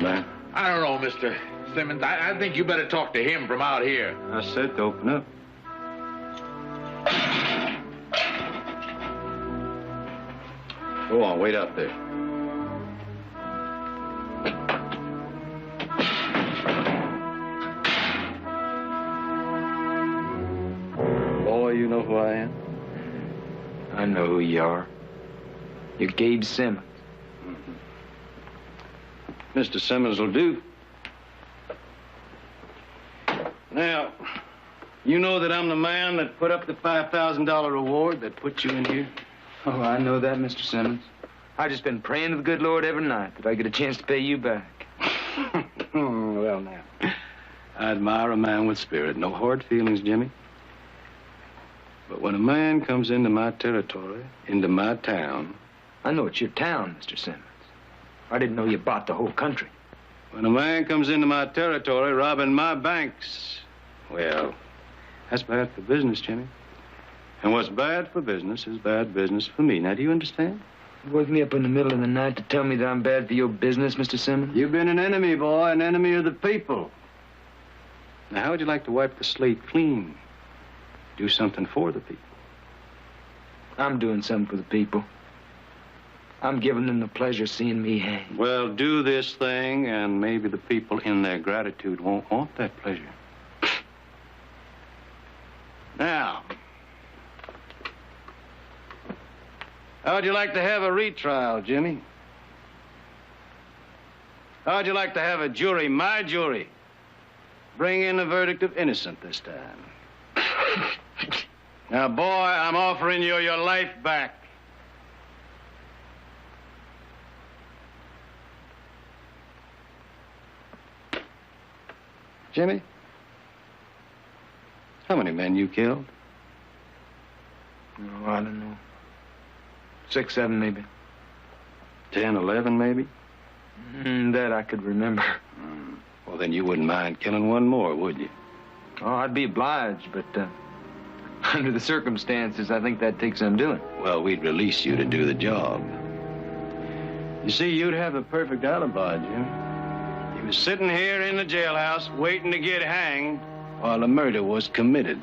man? I don't know, Mr. Simmons. I think you better talk to him from out here. I said to open up. Go on, wait out there. Boy, you know who I am? I know who you are. You're Gabe Simmons. Mr. Simmons will do. Now, you know that I'm the man that put up the $5,000 reward that put you in here? Oh, I know that, Mr. Simmons. I've just been praying to the good Lord every night that I get a chance to pay you back. Well, now, I admire a man with spirit. No hard feelings, Jimmy. But when a man comes into my territory, into my town... I know it's your town, Mr. Simmons. I didn't know you bought the whole country. When a man comes into my territory robbing my banks, well, that's bad for business, Jimmy. And what's bad for business is bad business for me. Now, do you understand? You woke me up in the middle of the night to tell me that I'm bad for your business, Mr. Simmons? You've been an enemy, boy, an enemy of the people. Now, how would you like to wipe the slate clean? Do something for the people. I'm doing something for the people. I'm giving them the pleasure of seeing me hang. Well, do this thing, and maybe the people in their gratitude won't want that pleasure. Now, how'd you like to have a retrial, Jimmy? How'd you like to have a jury, my jury, bring in a verdict of innocent this time? Now, boy, I'm offering you your life back. Jimmy, how many men you killed? Oh, I don't know. 6, 7, maybe. 10, 11, maybe? That I could remember. Well, then you wouldn't mind killing one more, would you? Oh, I'd be obliged, but under the circumstances, I think that takes some doing. Well, we'd release you to do the job. You see, you'd have a perfect alibi, Jim. He was sitting here in the jailhouse waiting to get hanged while the murder was committed.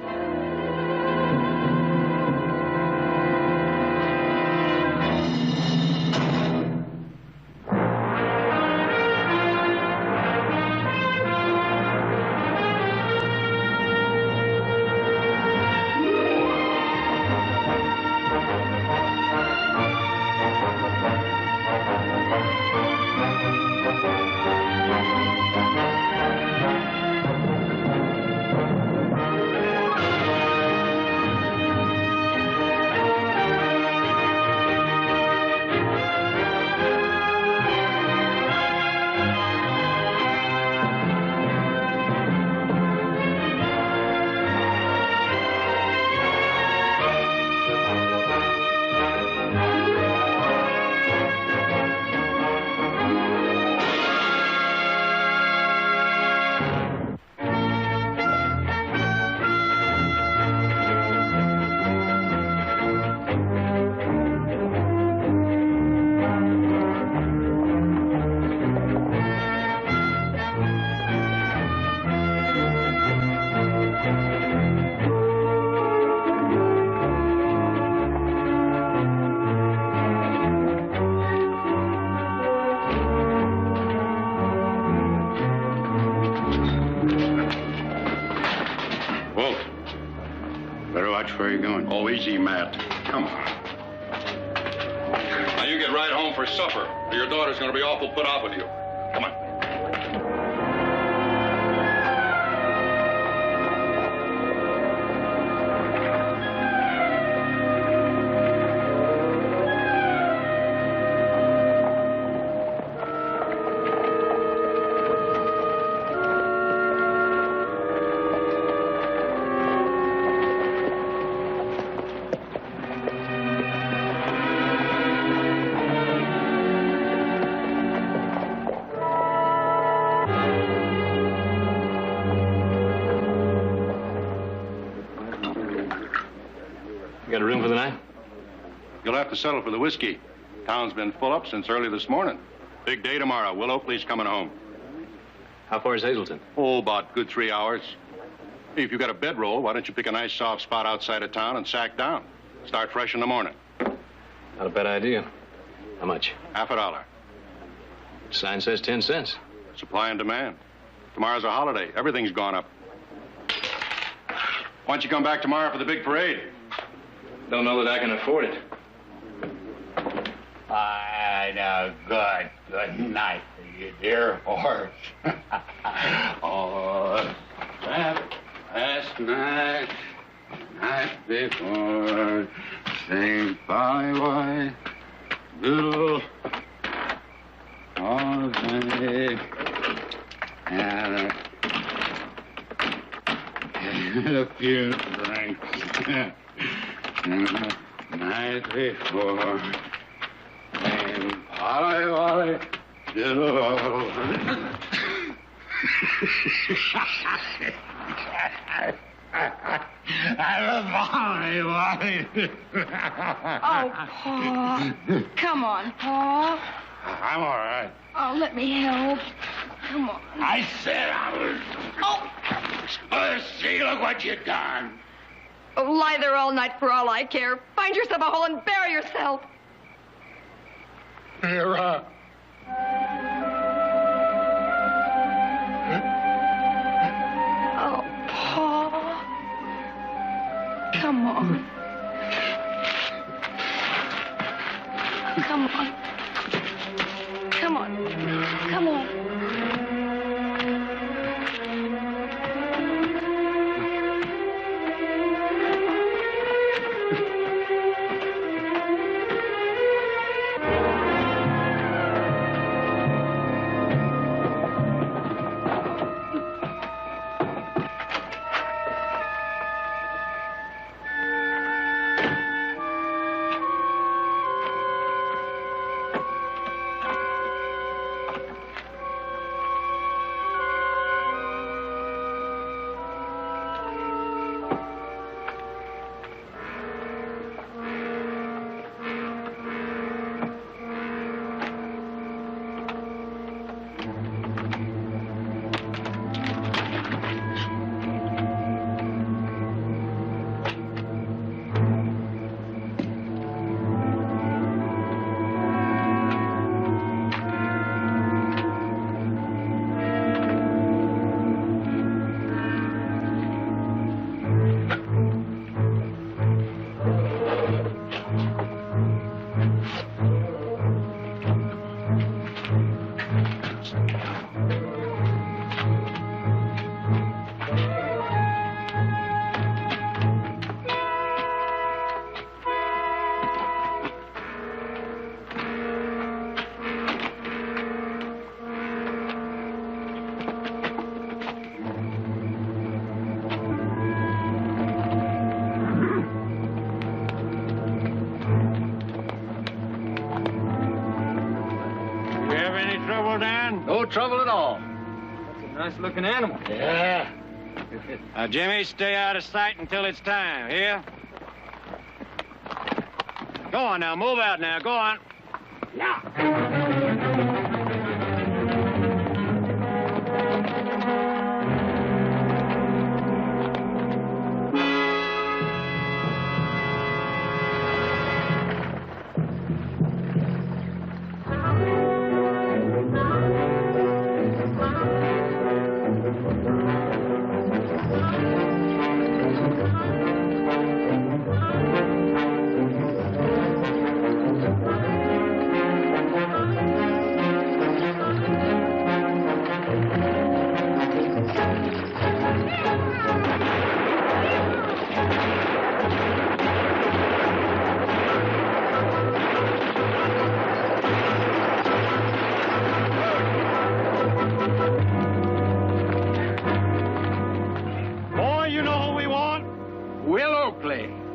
Where are you going? Oh, easy, Matt. Come on. Now, you get right home for supper, or your daughter's going to be awful put off with you. Come on. Got a room for the night? You'll have to settle for the whiskey. Town's been full up since early this morning. Big day tomorrow. Will Oakley's coming home. How far is Hazleton? Oh, about good 3 hours. If you got a bedroll, why don't you pick a nice soft spot outside of town and sack down? Start fresh in the morning. Not a bad idea. How much? $50. Sign says 10 cents. Supply and demand. Tomorrow's a holiday. Everything's gone up. Why don't you come back tomorrow for the big parade? Don't know that I can afford it. Good night, you dear horse. Oh, last night, night before, sing bye, little holiday, and a few drinks. Night before, sing bye, little. Oh, Pa. Come on, Pa. I'm all right. Oh, let me help. Come on. I said I was. Oh! See, look what you done. Oh, lie there all night for all I care. Find yourself a hole and bury yourself. Here, Oh, Pa. Come on. Come on. Come on. Come on. No trouble at all. That's a nice-looking animal. Yeah. Now, Jimmy, stay out of sight until it's time, here? Go on now, move out now, go on.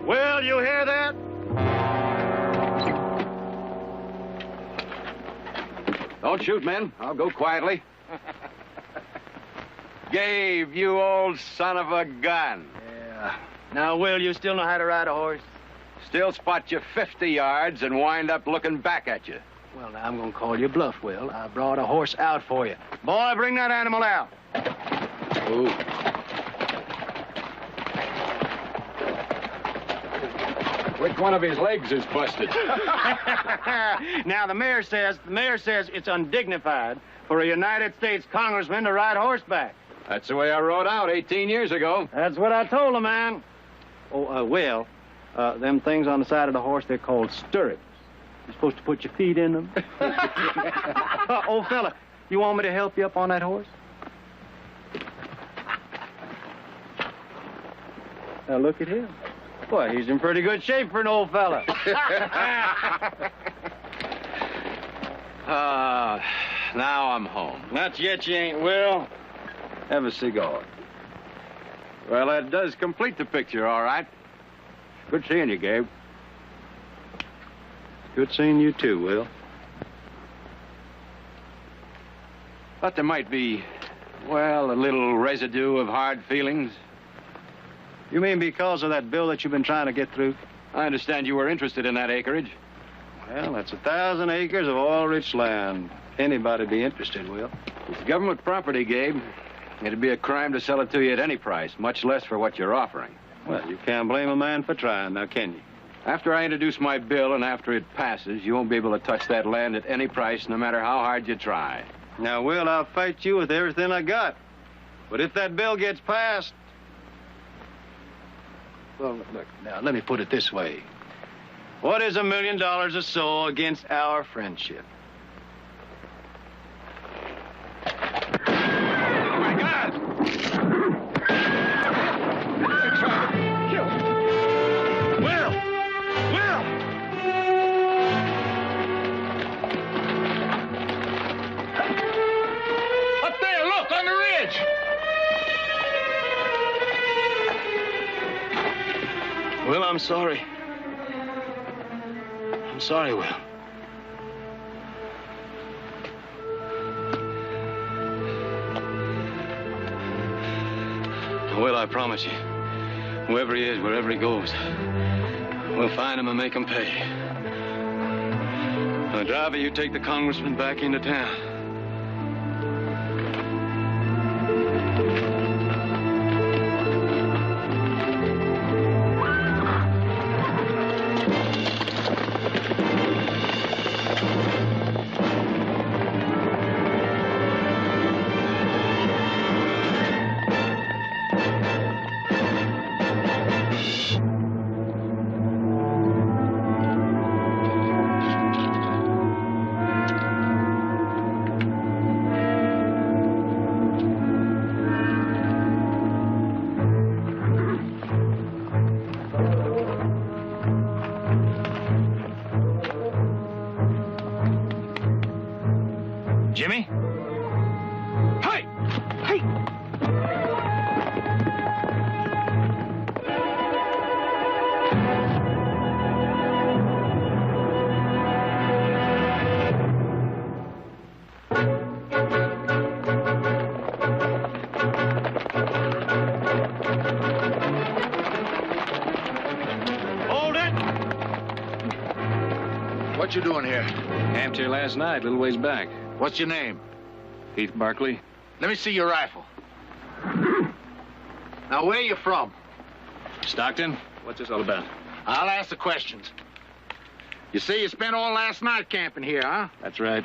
Well, you hear that? Don't shoot, men. I'll go quietly. Gabe, you old son of a gun. Yeah. Now, Will, you still know how to ride a horse? Still spot you 50 yards and wind up looking back at you. Well, now I'm gonna call you bluff, Will. I brought a horse out for you. Boy, bring that animal out. Ooh. Which one of his legs is busted? Now, the mayor says it's undignified for a United States congressman to ride horseback. That's the way I rode out 18 years ago. That's what I told him, man. Oh, Will, them things on the side of the horse, they're called stirrups. You're supposed to put your feet in them. Old fella, you want me to help you up on that horse? Now, look at him. Boy, he's in pretty good shape for an old fella. Now I'm home. Not yet, you ain't, Will. Have a cigar. Well, that does complete the picture, all right. Good seeing you, Gabe. Good seeing you, too, Will. But there might be, well, a little residue of hard feelings. You mean because of that bill that you've been trying to get through? I understand you were interested in that acreage. Well, that's 1,000 acres of oil-rich land. Anybody'd be interested, Will. It's government property, Gabe. It'd be a crime to sell it to you at any price, much less for what you're offering. Well, you can't blame a man for trying, now, can you? After I introduce my bill and after it passes, you won't be able to touch that land at any price, no matter how hard you try. Now, Will, I'll fight you with everything I got. But if that bill gets passed... Well, look, now, let me put it this way. What is $1 million or so against our friendship? Oh, my God! Will! Will! Up there, look, on the ridge! Will, I'm sorry. I'm sorry, Will. Will, I promise you, whoever he is, wherever he goes, we'll find him and make him pay. Now, driver, you take the congressman back into town. Jimmy? Hey! Hey! Hold it! What you doing here? Camped here last night, a little ways back. What's your name? Heath Barkley. Let me see your rifle. Now, where you from? Stockton? What's this all about? I'll ask the questions. You say you spent all last night camping here, huh? That's right.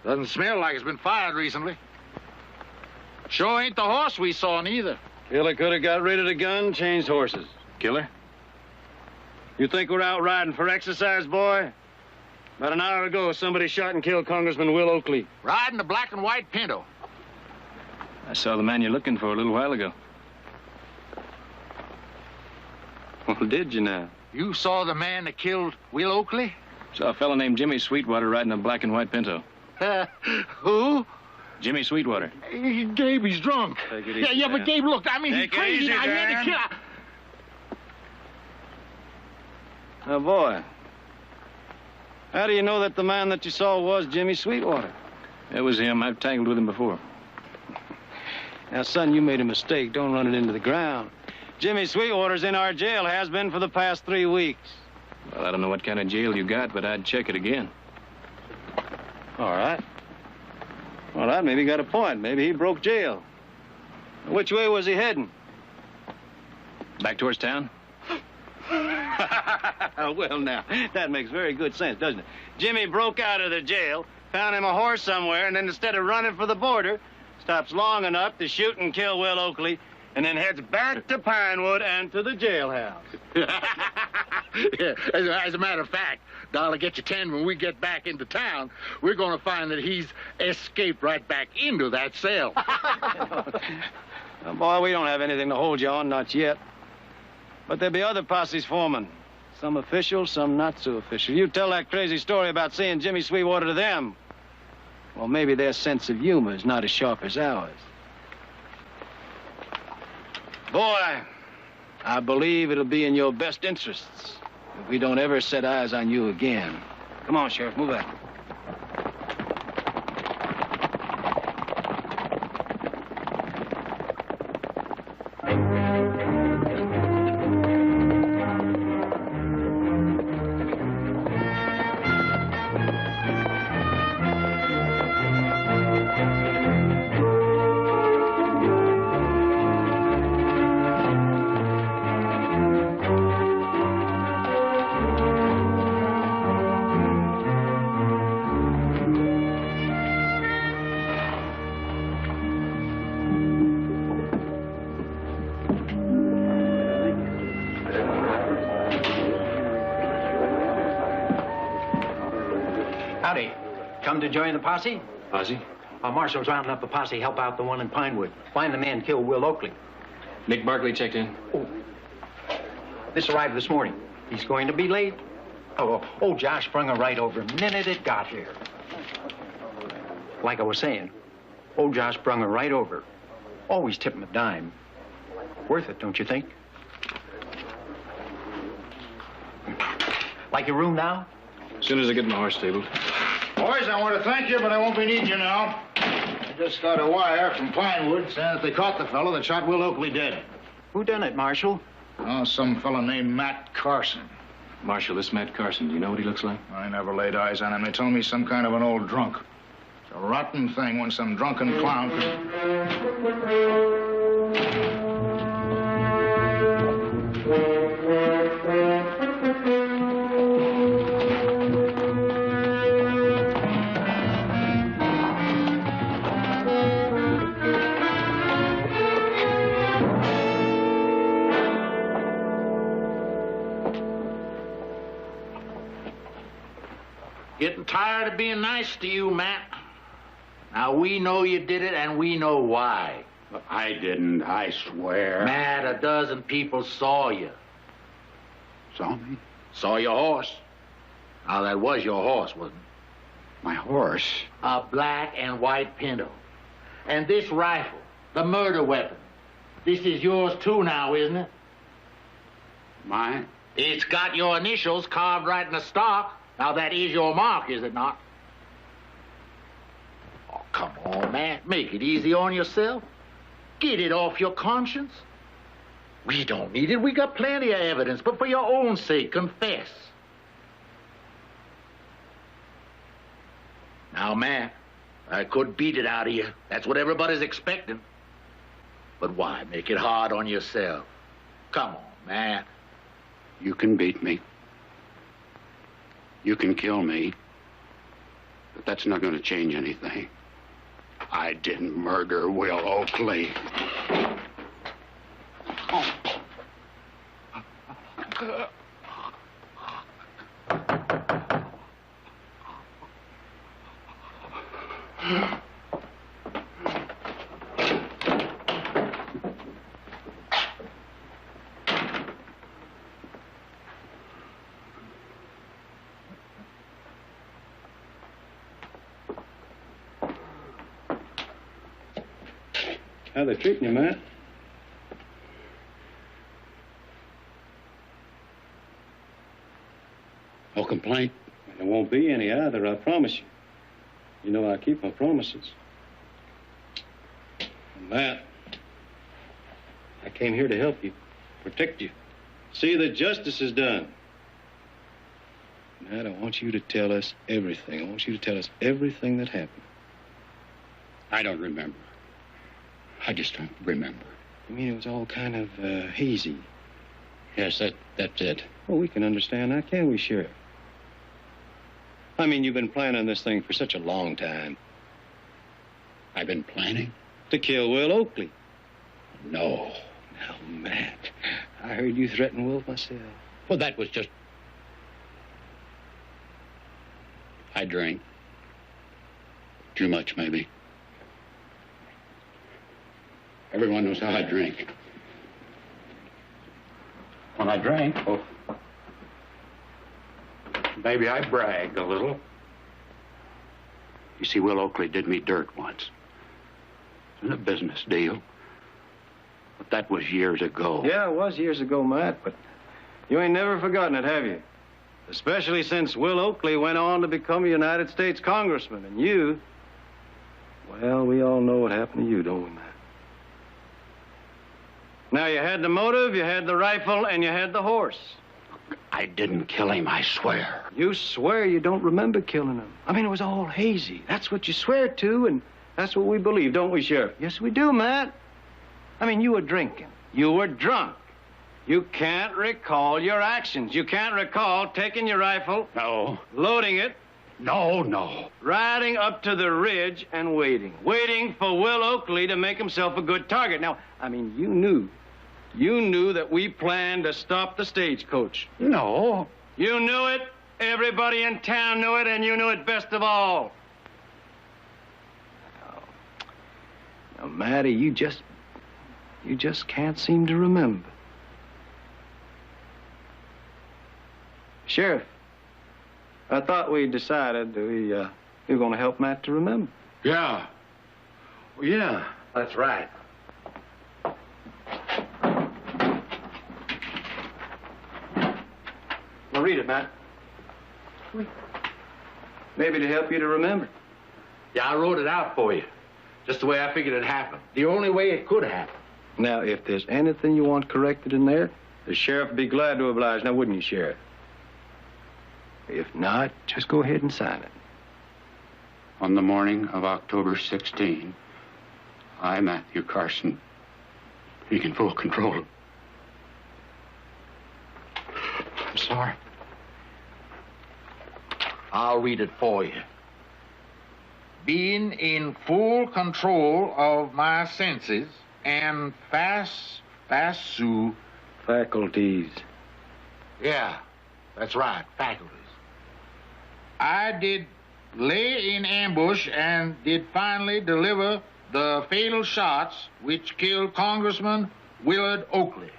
Doesn't smell like it's been fired recently. Sure ain't the horse we saw neither. Killer could have got rid of the gun, changed horses. Killer? You think we're out riding for exercise, boy? About an hour ago, somebody shot and killed Congressman Will Oakley. Riding a black and white Pinto. I saw the man you're looking for a little while ago. Well, did you now? You saw the man that killed Will Oakley? Saw a fellow named Jimmy Sweetwater riding a black and white Pinto. Who? Jimmy Sweetwater. Gabe, he's drunk. Take it Yeah, easy, yeah, but Dan. Gabe, look, I mean, he's Take it crazy. easy, I had Dan. to kill. Now, boy, how do you know that the man that you saw was Jimmy Sweetwater? It was him. I've tangled with him before. Now, son, you made a mistake. Don't run it into the ground. Jimmy Sweetwater's in our jail, has been for the past 3 weeks. Well, I don't know what kind of jail you got, but I'd check it again. All right. All right, maybe he got a point. Maybe he broke jail. Which way was he heading? Back towards town? Well, now, that makes very good sense, doesn't it? Jimmy broke out of the jail, found him a horse somewhere, and then instead of running for the border, stops long enough to shoot and kill Will Oakley, and then heads back to Pinewood and to the jailhouse. Yeah, as a matter of fact, Dollar, get your 10 when we get back into town, we're going to find that he's escaped right back into that cell. Boy, we don't have anything to hold you on, not yet. But there'll be other posses forming. Some official, some not so official. You tell that crazy story about seeing Jimmy Sweetwater to them. Well, maybe their sense of humor is not as sharp as ours. Boy, I believe it'll be in your best interests if we don't ever set eyes on you again. Come on, Sheriff, move back. Howdy. Come to join the posse? Posse? Marshall's rounding up a posse, help out the one in Pinewood. Find the man killed Will Oakley. Nick Barkley checked in. Oh. This arrived this morning. He's going to be late. Oh, Josh sprung her right over the minute it got here. Like I was saying, old Josh sprung her right over. Always tip him a dime. Worth it, don't you think? Like your room now? As soon as I get my horse stabled. Boys, I want to thank you, but I won't be needing you now. I just got a wire from Pinewood saying that they caught the fellow that shot Will Oakley dead. Who done it, Marshal? Oh, some fellow named Matt Carson. Marshal, this Matt Carson, do you know what he looks like? I never laid eyes on him. They told me some kind of an old drunk. It's a rotten thing when some drunken clown Getting tired of being nice to you, Matt. Now, we know you did it, and we know why. I didn't, I swear. Matt, a dozen people saw you. Saw me? Saw your horse. Now, that was your horse, wasn't it? My horse? A black and white pinto. And this rifle, the murder weapon, this is yours too now, isn't it? Mine? It's got your initials carved right in the stock. Now, that is your mark, is it not? Oh, come on, man. Make it easy on yourself. Get it off your conscience. We don't need it. We got plenty of evidence. But for your own sake, confess. Now, man, I could beat it out of you. That's what everybody's expecting. But why make it hard on yourself? Come on, man. You can beat me. You can kill me. But that's not going to change anything. I didn't murder Will Oakley. How they treating you, Matt? No complaint? There won't be any either, I promise you. You know I keep my promises. And Matt, I came here to help you, protect you, see that justice is done. Matt, I want you to tell us everything. I want you to tell us everything that happened. I don't remember. I just don't remember. You mean it was all kind of hazy? Yes, that's it. Well, we can understand that, can't we, Sheriff? I mean, you've been planning this thing for such a long time. I've been planning? To kill Will Oakley. No. Now, Matt, I heard you threaten Will myself. Well, that was just... I drank. Too much, maybe. Everyone knows how I drink. When I drank, oh, maybe I bragged a little. You see, Will Oakley did me dirt once. It was a business deal. But that was years ago. Yeah, it was years ago, Matt, but you ain't never forgotten it, have you? Especially since Will Oakley went on to become a United States congressman, and you... Well, we all know what happened to you, don't we, Matt? Now, you had the motive, you had the rifle, and you had the horse. I didn't kill him, I swear. You swear you don't remember killing him. I mean, it was all hazy. That's what you swear to, and that's what we believe, don't we, Sheriff? Yes, we do, Matt. I mean, you were drinking. You were drunk. You can't recall your actions. You can't recall taking your rifle... No. Loading it... No. Riding up to the ridge and waiting. Waiting for Will Oakley to make himself a good target. Now, I mean, you knew that we planned to stop the stagecoach. No. You knew it. Everybody in town knew it, and you knew it best of all. Now, Matty, you just can't seem to remember. Sheriff, I thought we decided we were going to help Matt to remember. Yeah. Well, yeah. That's right. Well, read it, Matt. Maybe to help you to remember. Yeah, I wrote it out for you. Just the way I figured it happened. The only way it could happen. Now, if there's anything you want corrected in there, the sheriff would be glad to oblige. Now, wouldn't you, Sheriff? If not, just go ahead and sign it. On the morning of October 16, I, Matthew Carson, being in full control. I'm sorry. I'll read it for you. Being in full control of my senses and Faculties. Yeah, that's right, faculties. I did lay in ambush and did finally deliver the fatal shots which killed Congressman Willard Oakley.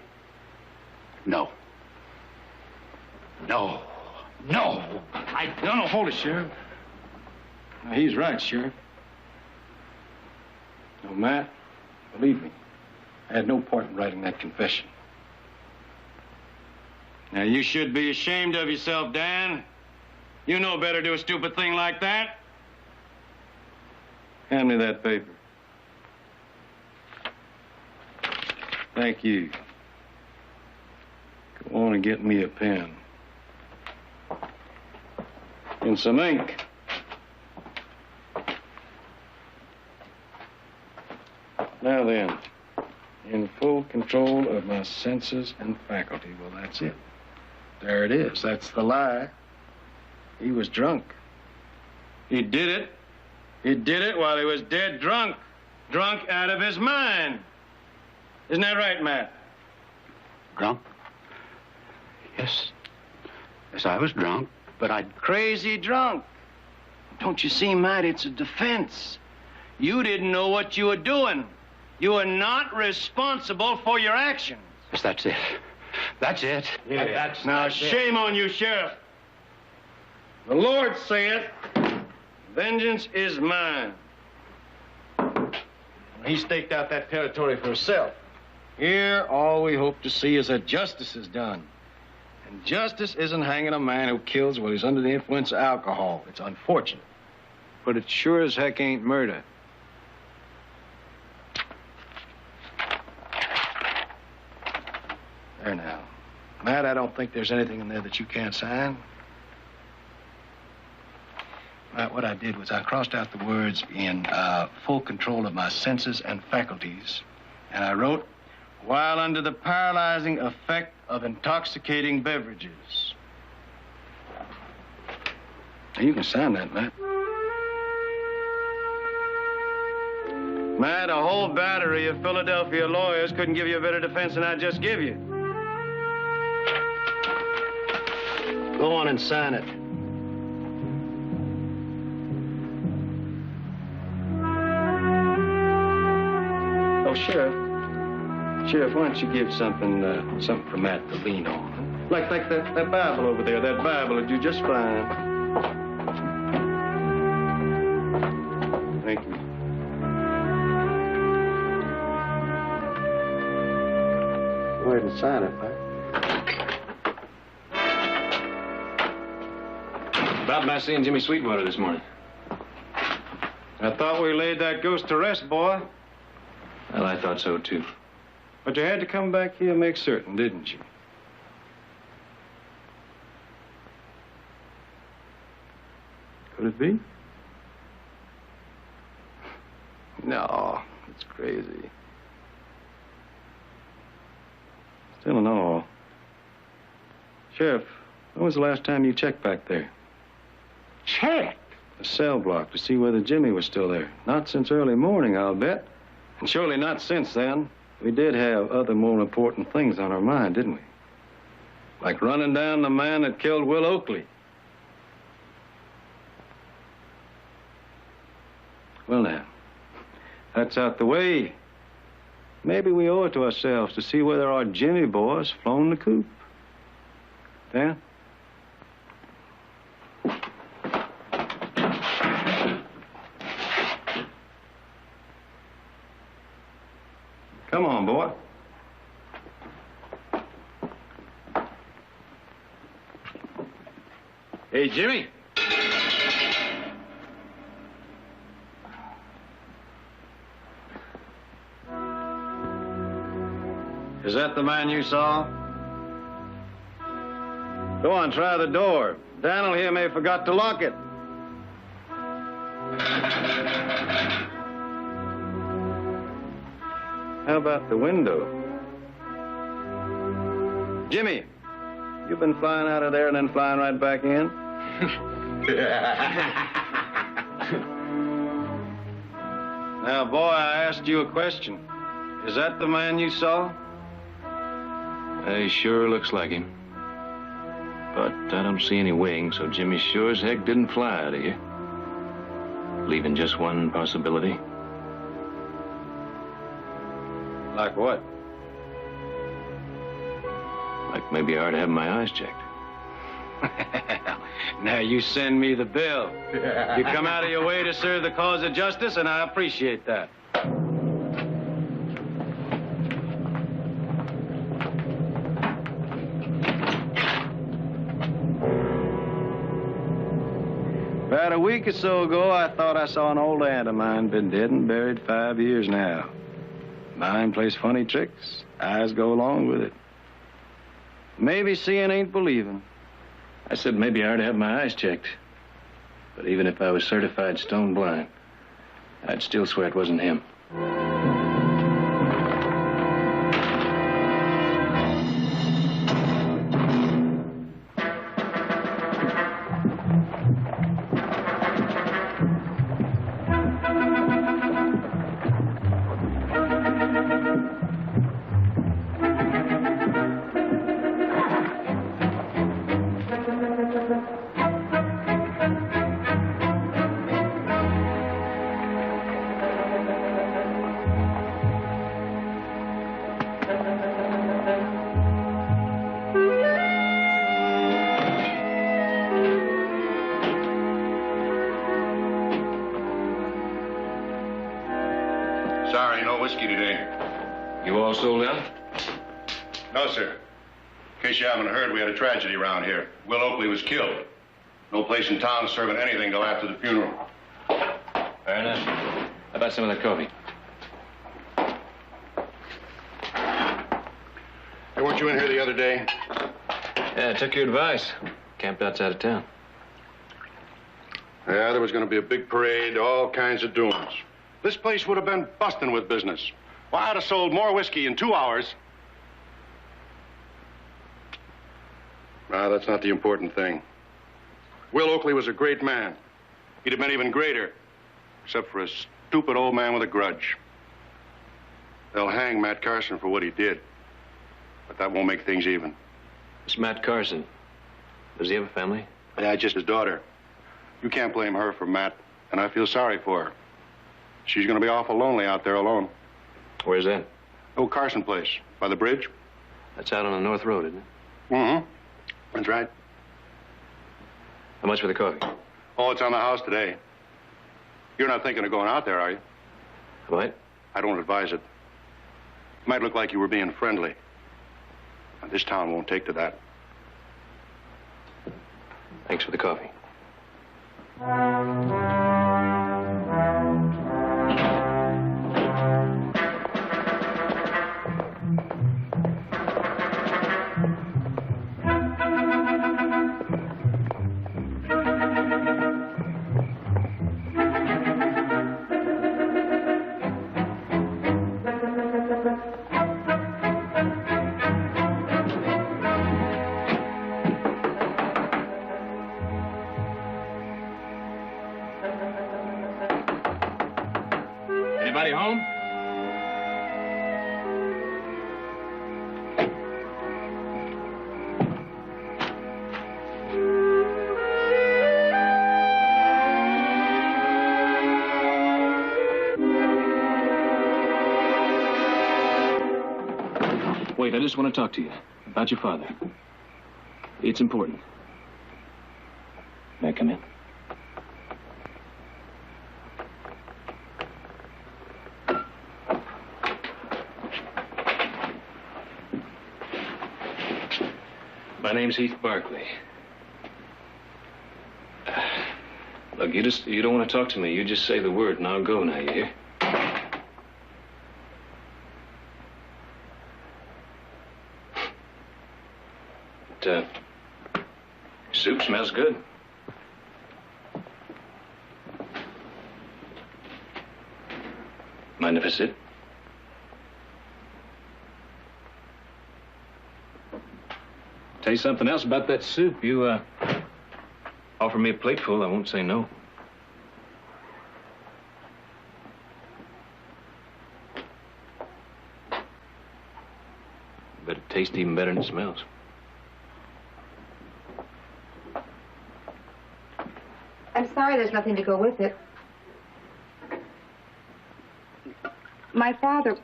No. No. No. No, hold it, Sheriff. Now, he's right, Sheriff. No, Matt, believe me, I had no part in writing that confession. Now, you should be ashamed of yourself, Dan. You know better to do a stupid thing like that. Hand me that paper. Thank you. Go on and get me a pen. And some ink. Now then, in full control of my senses and faculty. Well, that's it. There it is. That's the lie. He was drunk. He did it. He did it while he was dead drunk. Drunk out of his mind. Isn't that right, Matt? Drunk? Yes. Yes, I was drunk, but I... Crazy drunk. Don't you see, Matt, it's a defense. You didn't know what you were doing. You were not responsible for your actions. Yes, that's it. That's it. Yeah. Now, shame on you, Sheriff. The Lord saith, vengeance is mine. He staked out that territory for himself. Here, all we hope to see is that justice is done. And justice isn't hanging a man who kills while he's under the influence of alcohol. It's unfortunate. But it sure as heck ain't murder. There now. Matt, I don't think there's anything in there that you can't sign. What I did was I crossed out the words in full control of my senses and faculties, and I wrote, while under the paralyzing effect of intoxicating beverages. Now, you can sign that, Matt. Matt, a whole battery of Philadelphia lawyers couldn't give you a better defense than I just give you. Go on and sign it. Oh, Sheriff. Sheriff, why don't you give something for Matt to lean on? Like that Bible over there. That Bible will do just fine. Thank you. Go ahead and sign it, Matt. About my seeing Jimmy Sweetwater this morning. I thought we laid that ghost to rest, boy. Well, I thought so, too. But you had to come back here and make certain, didn't you? Could it be? No, it's crazy. Still in all. Sheriff, when was the last time you checked back there? Check? The cell block to see whether Jimmy was still there. Not since early morning, I'll bet. And surely not since then. We did have other more important things on our mind, didn't we? Like running down the man that killed Will Oakley. Well, now, that's out the way. Maybe we owe it to ourselves to see whether our Jimmy boy's flown the coop. Dan? Come on, boy. Hey, Jimmy. Is that the man you saw? Go on, try the door. Daniel here may have forgot to lock it. How about the window? Jimmy, you've been flying out of there and then flying right back in? Now, boy, I asked you a question. Is that the man you saw? He sure looks like him. But I don't see any wings, so Jimmy sure as heck didn't fly out of here. Leaving just one possibility. Like what? Like maybe I ought to have my eyes checked. Now you send me the bill. You come out of your way to serve the cause of justice, and I appreciate that. About a week or so ago, I thought I saw an old aunt of mine, been dead and buried 5 years now. Mind plays funny tricks. Eyes go along with it. Maybe seeing ain't believing. I said maybe I ought to have my eyes checked. But even if I was certified stone blind, I'd still swear it wasn't him. Sorry, no whiskey today. You all sold out? No, sir. In case you haven't heard, we had a tragedy around here. Will Oakley was killed. No place in town serving anything till after the funeral. Fair enough. How about some of that coffee? Hey, weren't you in here the other day? Yeah, I took your advice. Camped outside of town. Yeah, there was going to be a big parade, all kinds of doings. This place would have been busting with business. Well, I'd have sold more whiskey in 2 hours. No, that's not the important thing. Will Oakley was a great man. He'd have been even greater, except for a stupid old man with a grudge. They'll hang Matt Carson for what he did, but that won't make things even. This Matt Carson, does he have a family? Yeah, just his daughter. You can't blame her for Matt, and I feel sorry for her. She's going to be awful lonely out there alone. Where's that? Oh, Carson place, by the bridge. That's out on the North Road, isn't it? Mm-hmm. That's right. How much for the coffee? Oh, it's on the house today. You're not thinking of going out there, are you? What? I don't advise it. It might look like you were being friendly. And this town won't take to that. Thanks for the coffee. Anybody home? Wait, I just want to talk to you about your father. It's important. May I come in? My name's Heath Barkley. Look, you don't want to talk to me. You just say the word and I'll go now, you hear? Soup smells good. Mind if I sit? Tell you something else about that soup. You, offer me a plateful, I won't say no. Bet it tastes even better than it smells. I'm sorry there's nothing to go with it. My father,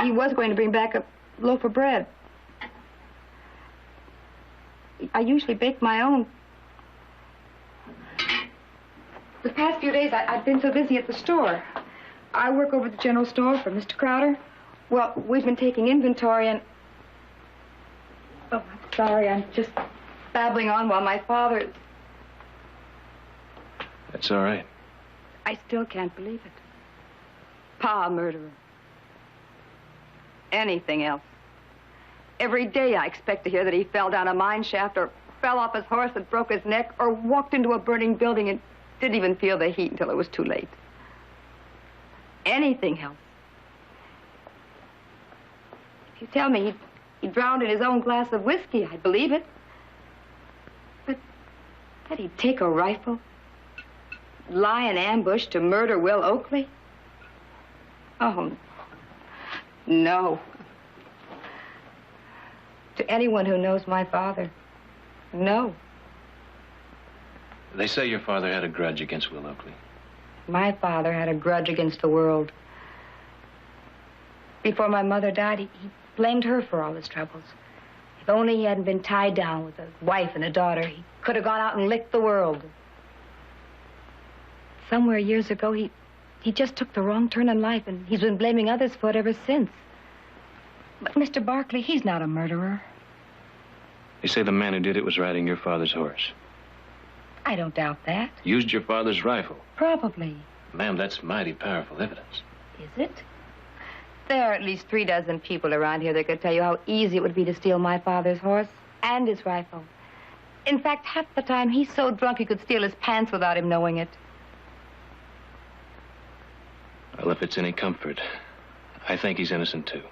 he was going to bring back a loaf of bread. I usually bake my own. The past few days, I've been so busy at the store. I work over at the general store for Mr. Crowder. Well, we've been taking inventory and... Oh, I'm sorry, I'm just babbling on while my father... That's all right. I still can't believe it. Pa, a murderer. Anything else. Every day I expect to hear that he fell down a mine shaft or fell off his horse and broke his neck or walked into a burning building and didn't even feel the heat until it was too late. Anything else. If you tell me he drowned in his own glass of whiskey, I'd believe it. But that he'd take a rifle, lie in ambush to murder Will Oakley? Oh, no. To anyone who knows my father, no. They say your father had a grudge against Will Oakley. My father had a grudge against the world. Before my mother died, he blamed her for all his troubles. If only he hadn't been tied down with a wife and a daughter, he could have gone out and licked the world. Somewhere years ago, he just took the wrong turn in life, and he's been blaming others for it ever since. But Mr. Barkley, he's not a murderer. They say the man who did it was riding your father's horse. I don't doubt that. Used your father's rifle. Probably. Ma'am, that's mighty powerful evidence. Is it? There are at least 3 dozen people around here that could tell you how easy it would be to steal my father's horse and his rifle. In fact, half the time he's so drunk he could steal his pants without him knowing it. Well, if it's any comfort, I think he's innocent, too.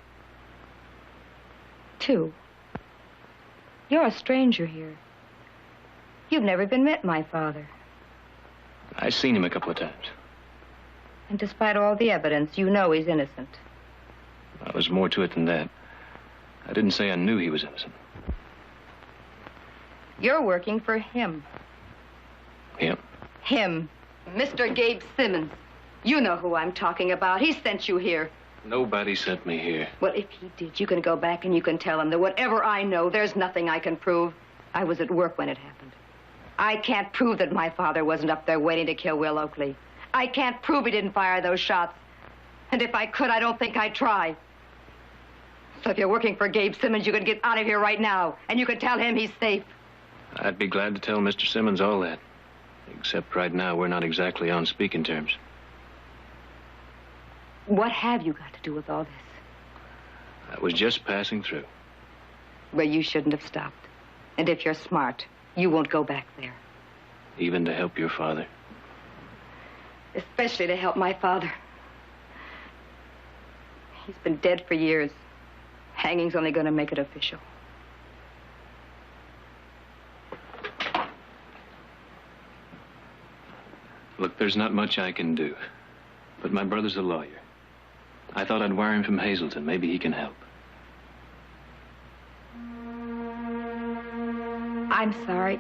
Too? You're a stranger here. You've never even met my father. I've seen him a couple of times. And despite all the evidence, you know he's innocent. Well, there's more to it than that. I didn't say I knew he was innocent. You're working for him. Him? Him. Mr. Gabe Simmons. You know who I'm talking about. He sent you here. Nobody sent me here. Well, if he did, you can go back and you can tell him that whatever I know, there's nothing I can prove. I was at work when it happened. I can't prove that my father wasn't up there waiting to kill Will Oakley. I can't prove he didn't fire those shots. And if I could, I don't think I'd try. So if you're working for Gabe Simmons, you can get out of here right now, and you can tell him he's safe. I'd be glad to tell Mr. Simmons all that. Except right now, we're not exactly on speaking terms. What have you got to do with all this? I was just passing through. Well, you shouldn't have stopped. And if you're smart, you won't go back there. Even to help your father? Especially to help my father. He's been dead for years. Hanging's only going to make it official. Look, there's not much I can do. But my brother's a lawyer. I thought I'd wire him from Hazleton. Maybe he can help. I'm sorry.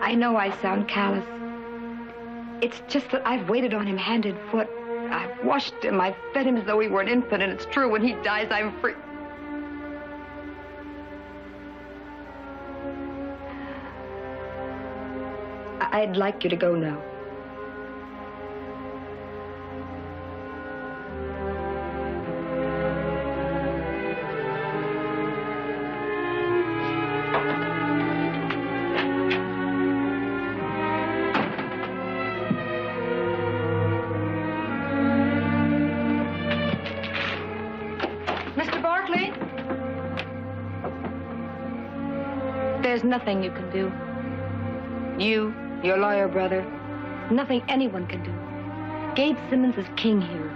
I know I sound callous. It's just that I've waited on him hand and foot. I've washed him. I've fed him as though he were an infant, and it's true. When he dies, I'm free. I'd like you to go now. Mr. Barkley? There's nothing you can do. You, your lawyer brother, nothing anyone can do. Gabe Simmons is king here.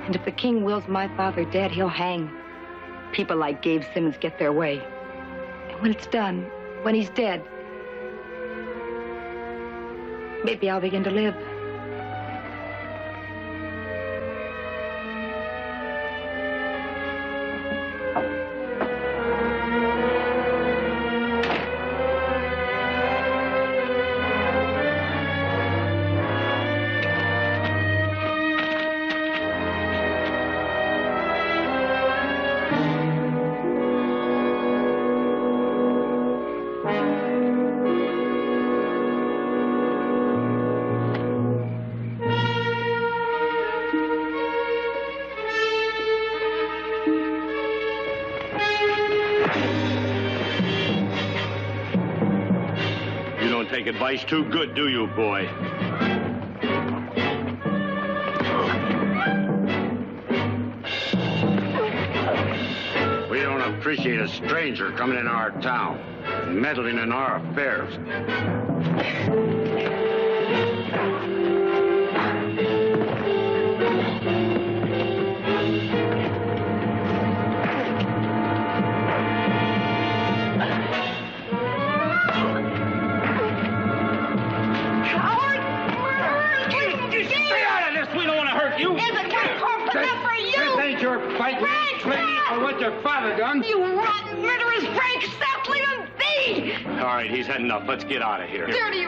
And if the king wills my father dead, he'll hang. People like Gabe Simmons get their way. And when it's done, when he's dead, maybe I'll begin to live. Take advice too good, do you, boy? We don't appreciate a stranger coming in our town and meddling in our affairs. Your father done? You rotten, murderous Frank! Stop leaving be! All right, he's had enough. Let's get out of here. Dirty!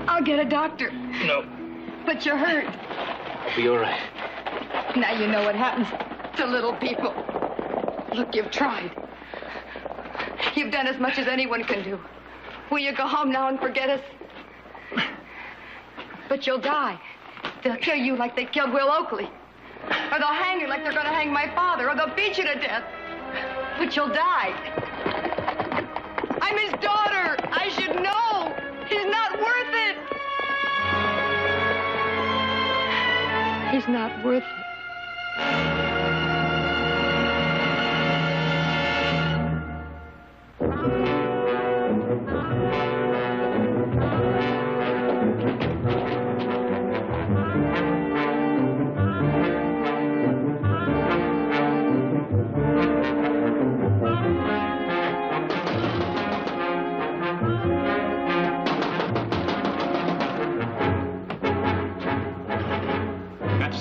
I'll get a doctor. No. But you're hurt. I'll be all right. Now you know what happens to little people. Look, you've tried. You've done as much as anyone can do. Will you go home now and forget us? But you'll die. They'll kill you like they killed Will Oakley. Or they'll hang you like they're going to hang my father. Or they'll beat you to death. But you'll die. I'm his daughter. I should know. He's not worth it. He's not worth it.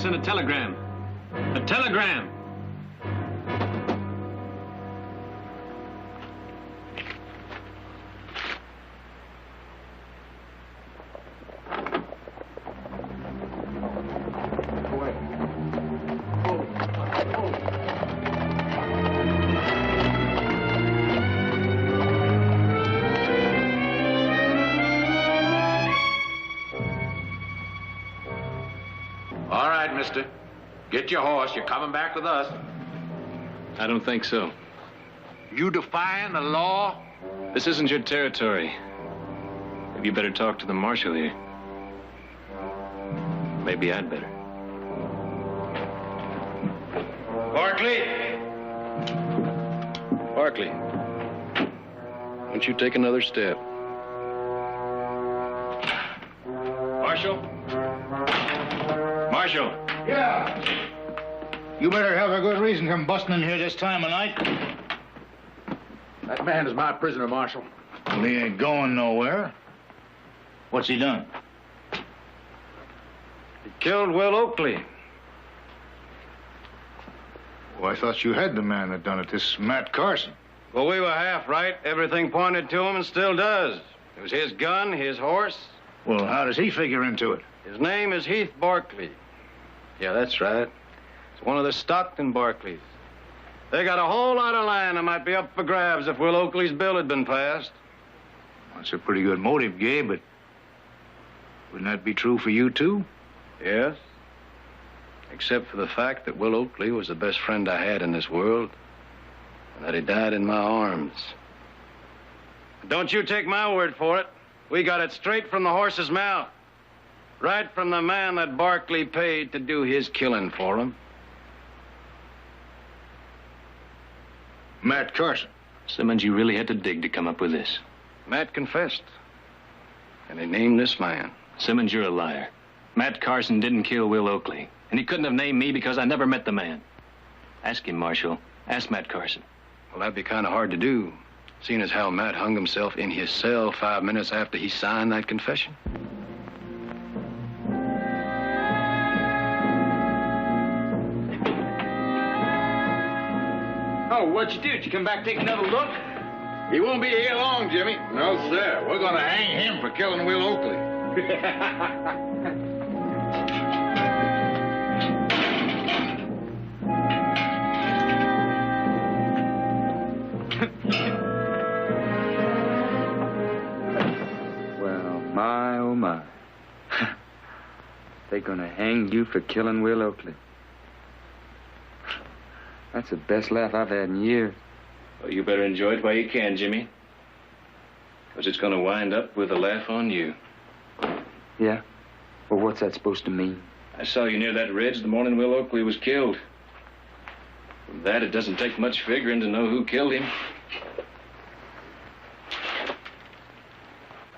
Send a telegram. A telegram. All right, mister. Get your horse. You're coming back with us. I don't think so. You defying the law? This isn't your territory. Maybe you better talk to the marshal here. Maybe I'd better. Barkley! Barkley. Won't you take another step? Marshal? Marshal! Yeah. You better have a good reason to come busting in here this time of night. That man is my prisoner, Marshal. Well, he ain't going nowhere. What's he done? He killed Will Oakley. Oh, I thought you had the man that done it, this Matt Carson. Well, we were half right. Everything pointed to him and still does. It was his gun, his horse. Well, how does he figure into it? His name is Heath Barkley. Yeah, that's right. It's one of the Stockton Barkleys. They got a whole lot of land that might be up for grabs if Will Oakley's bill had been passed. That's a pretty good motive, Gabe, but wouldn't that be true for you, too? Yes. Except for the fact that Will Oakley was the best friend I had in this world, and that he died in my arms. Don't you take my word for it. We got it straight from the horse's mouth. Right from the man that Barkley paid to do his killing for him. Matt Carson. Simmons, you really had to dig to come up with this. Matt confessed. And he named this man. Simmons, you're a liar. Matt Carson didn't kill Will Oakley. And he couldn't have named me because I never met the man. Ask him, Marshal. Ask Matt Carson. Well, that'd be kind of hard to do, seeing as how Matt hung himself in his cell 5 minutes after he signed that confession. Oh, what'd you do? Did you come back take another look? He won't be here long, Jimmy. No, sir. We're gonna hang him for killing Will Oakley. Well, my, oh, my. They're gonna hang you for killing Will Oakley. That's the best laugh I've had in years. Well, you better enjoy it while you can, Jimmy. Because it's going to wind up with a laugh on you. Yeah? Well, what's that supposed to mean? I saw you near that ridge the morning Will Oakley was killed. From that, it doesn't take much figuring to know who killed him.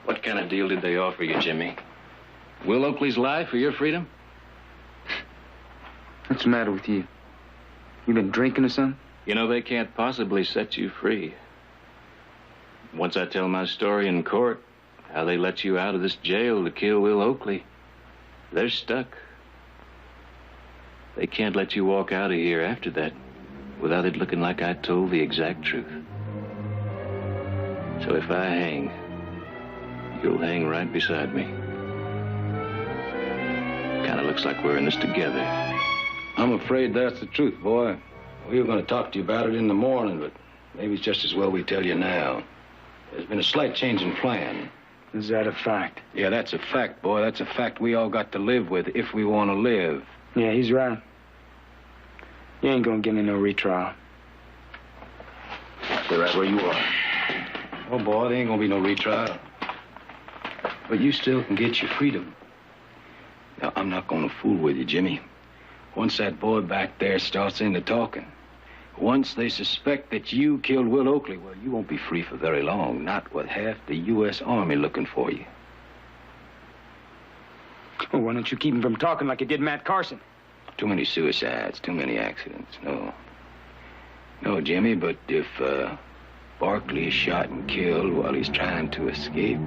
What kind of deal did they offer you, Jimmy? Will Oakley's life or your freedom? What's the matter with you? You been drinking or something? You know, they can't possibly set you free. Once I tell my story in court, how they let you out of this jail to kill Will Oakley, they're stuck. They can't let you walk out of here after that without it looking like I told the exact truth. So if I hang, you'll hang right beside me. Kind of looks like we're in this together. I'm afraid that's the truth, boy. We were going to talk to you about it in the morning, but maybe it's just as well we tell you now. There's been a slight change in plan. Is that a fact? Yeah, that's a fact, boy. That's a fact we all got to live with if we want to live. Yeah, he's right. You ain't gonna give me no retrial. Stay right where you are. Oh, boy, there ain't going to be no retrial. But you still can get your freedom. Now, I'm not going to fool with you, Jimmy. Once that boy back there starts into talking, once they suspect that you killed Will Oakley, well, you won't be free for very long, not with half the U.S. Army looking for you. Well, why don't you keep him from talking like you did Matt Carson? Too many suicides, too many accidents. No, Jimmy, but if Barkley is shot and killed while he's trying to escape...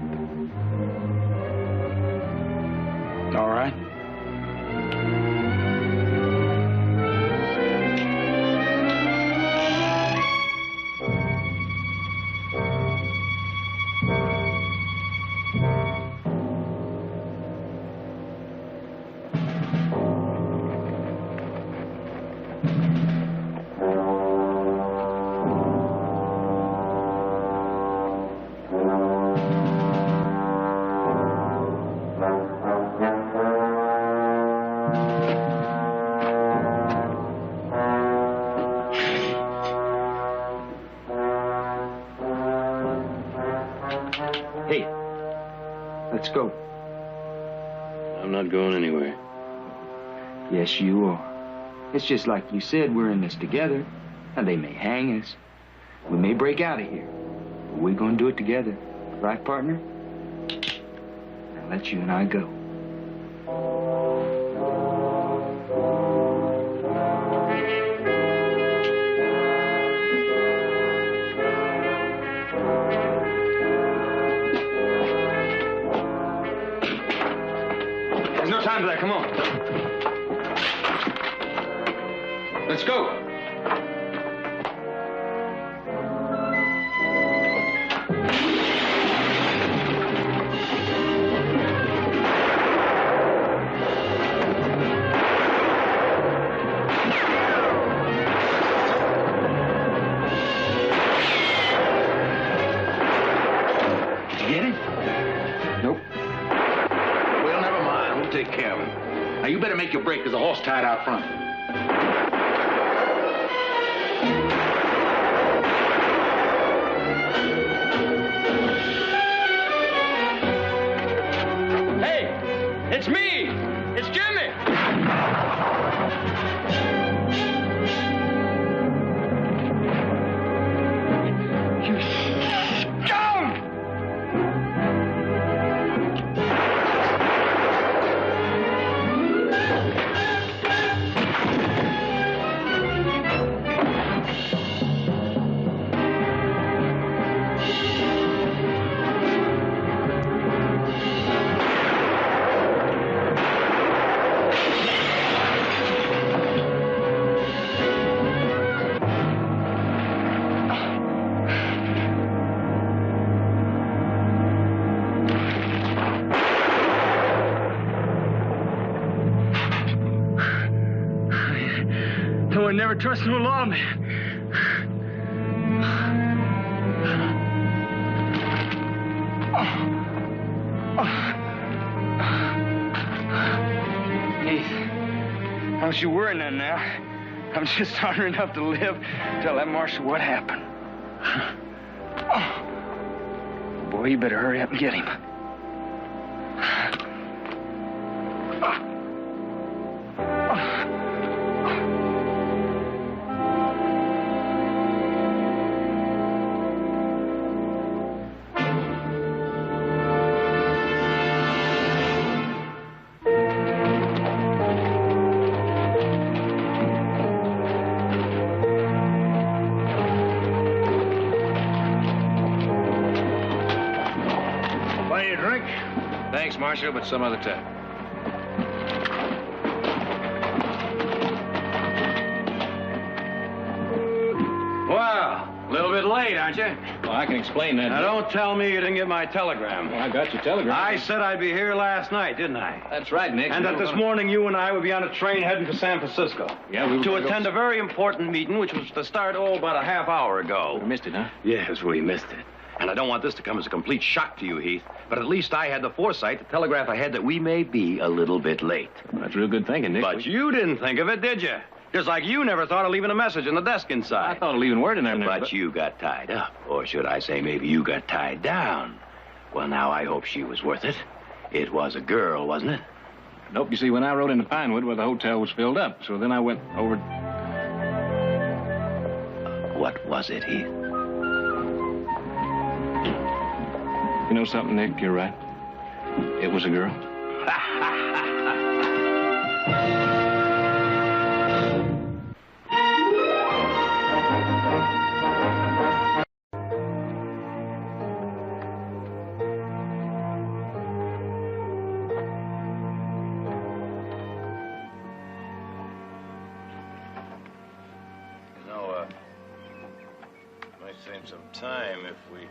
All right. Let's go. I'm not going anywhere. Yes, you are. It's just like you said, we're in this together. Now, they may hang us. We may break out of here. But we're going to do it together. Right, partner? Now, let you and I go. Time for that, come on. Let's go. Did you get it? Nope. Well, never mind. We'll take care of him. Now, you better make your break. There's a horse tied out front. Hey, it's me. It's Jimmy. You scum! No one never trusts no lawman. Heath, don't you worry none now. I'm just hard enough to live. Tell that marshal what happened. Boy, you better hurry up and get him. Thanks, Marshal, but some other time. Well, a little bit late, aren't you? Well, I can explain that. Now, don't tell me you didn't get my telegram. Well, I got your telegram. I said I'd be here last night, didn't I? That's right, Nick. And that this morning you and I would be on a train heading to San Francisco. Yeah, we were to gonna attend a very important meeting, which was to start, about a half hour ago. We missed it, huh? Yes, we missed it. And I don't want this to come as a complete shock to you, Heath, but at least I had the foresight to telegraph ahead that we may be a little bit late. Well, that's real good thinking, Nick. But you didn't think of it, did you? Just like you never thought of leaving a message in the desk inside. I thought of leaving word in there. But you got tied up. Or should I say maybe you got tied down. Well, now, I hope she was worth it. It was a girl, wasn't it? Nope, you see, when I rode into Pinewood, well, the hotel was filled up. So then I went over... What was it, Heath? You know something, Nick? You're right. It was a girl. Might save some time if we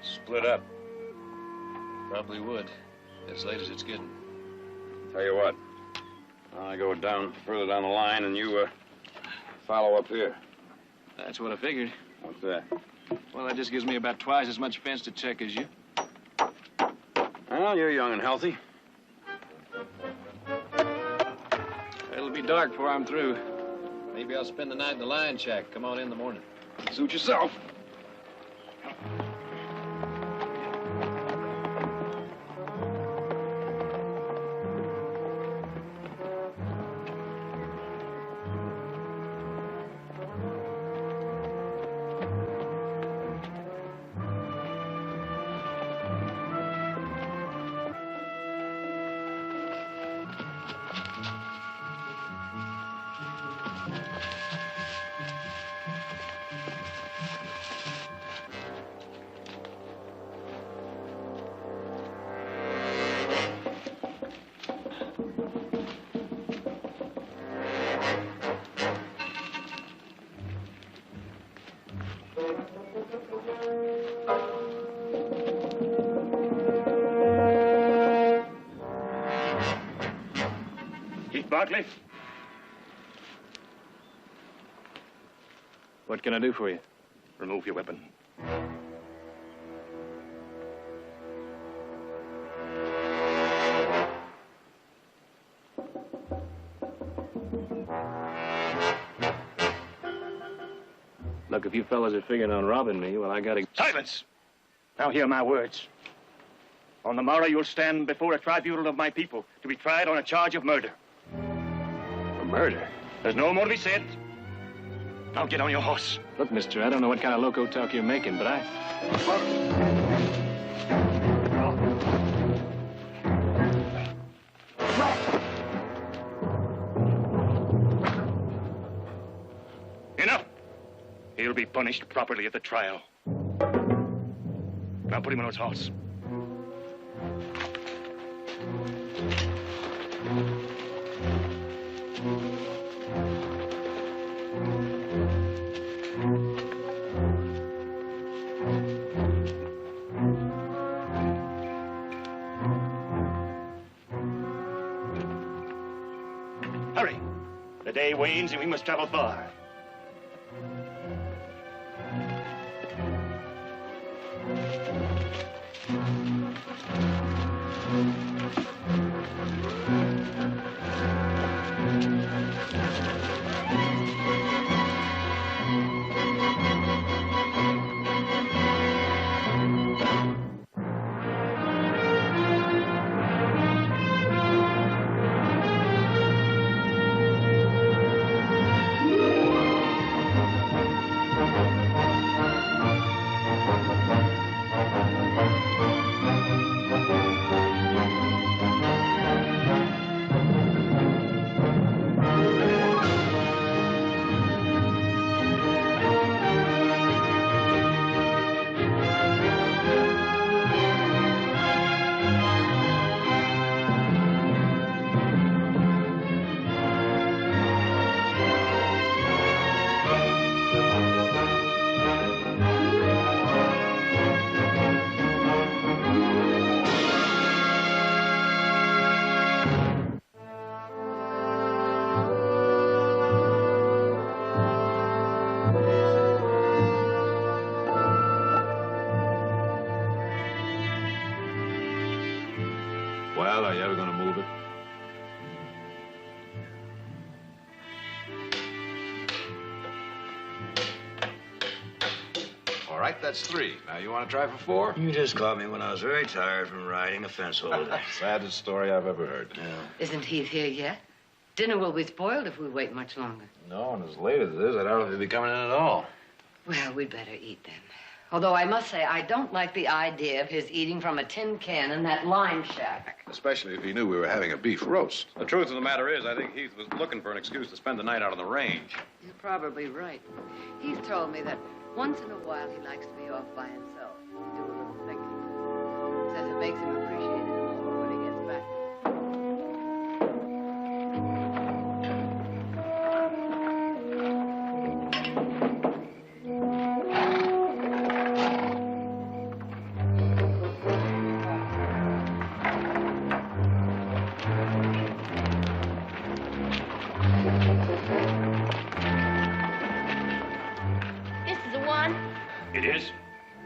split up. Probably would, as late as it's getting. Tell you what, I go down further down the line, and you follow up here. That's what I figured. What's that? Well, that just gives me about twice as much fence to check as you. Well, you're young and healthy. It'll be dark before I'm through. Maybe I'll spend the night in the lion shack. Come on in the morning. Suit yourself. Heath Barkley? What can I do for you? Remove your weapon. Look, if you fellas are figuring on robbing me, well, I gotta... Silence! Now hear my words. On the morrow, you'll stand before a tribunal of my people to be tried on a charge of murder. For murder? There's no more to be said. Now get on your horse. Look, mister, I don't know what kind of loco talk you're making, but Enough! He'll be punished properly at the trial. Now put him on his horse. Hurry. The day wanes and we must travel far. Well, are you ever gonna move it? All right, that's 3. Now, you want to try for 4? You just caught me when I was very tired from riding a fence all day. Saddest story I've ever heard. Yeah. Isn't Heath here yet? Dinner will be spoiled if we wait much longer. No, and as late as it is, I doubt if he'll be coming in at all. Well, we'd better eat then. Although I must say, I don't like the idea of his eating from a tin can in that lime shack. Especially if he knew we were having a beef roast. The truth of the matter is, I think Heath was looking for an excuse to spend the night out on the range. You're probably right. Heath told me that once in a while he likes to be off by himself and do a little thinking. Says it makes him appreciate it more when he gets back. It is?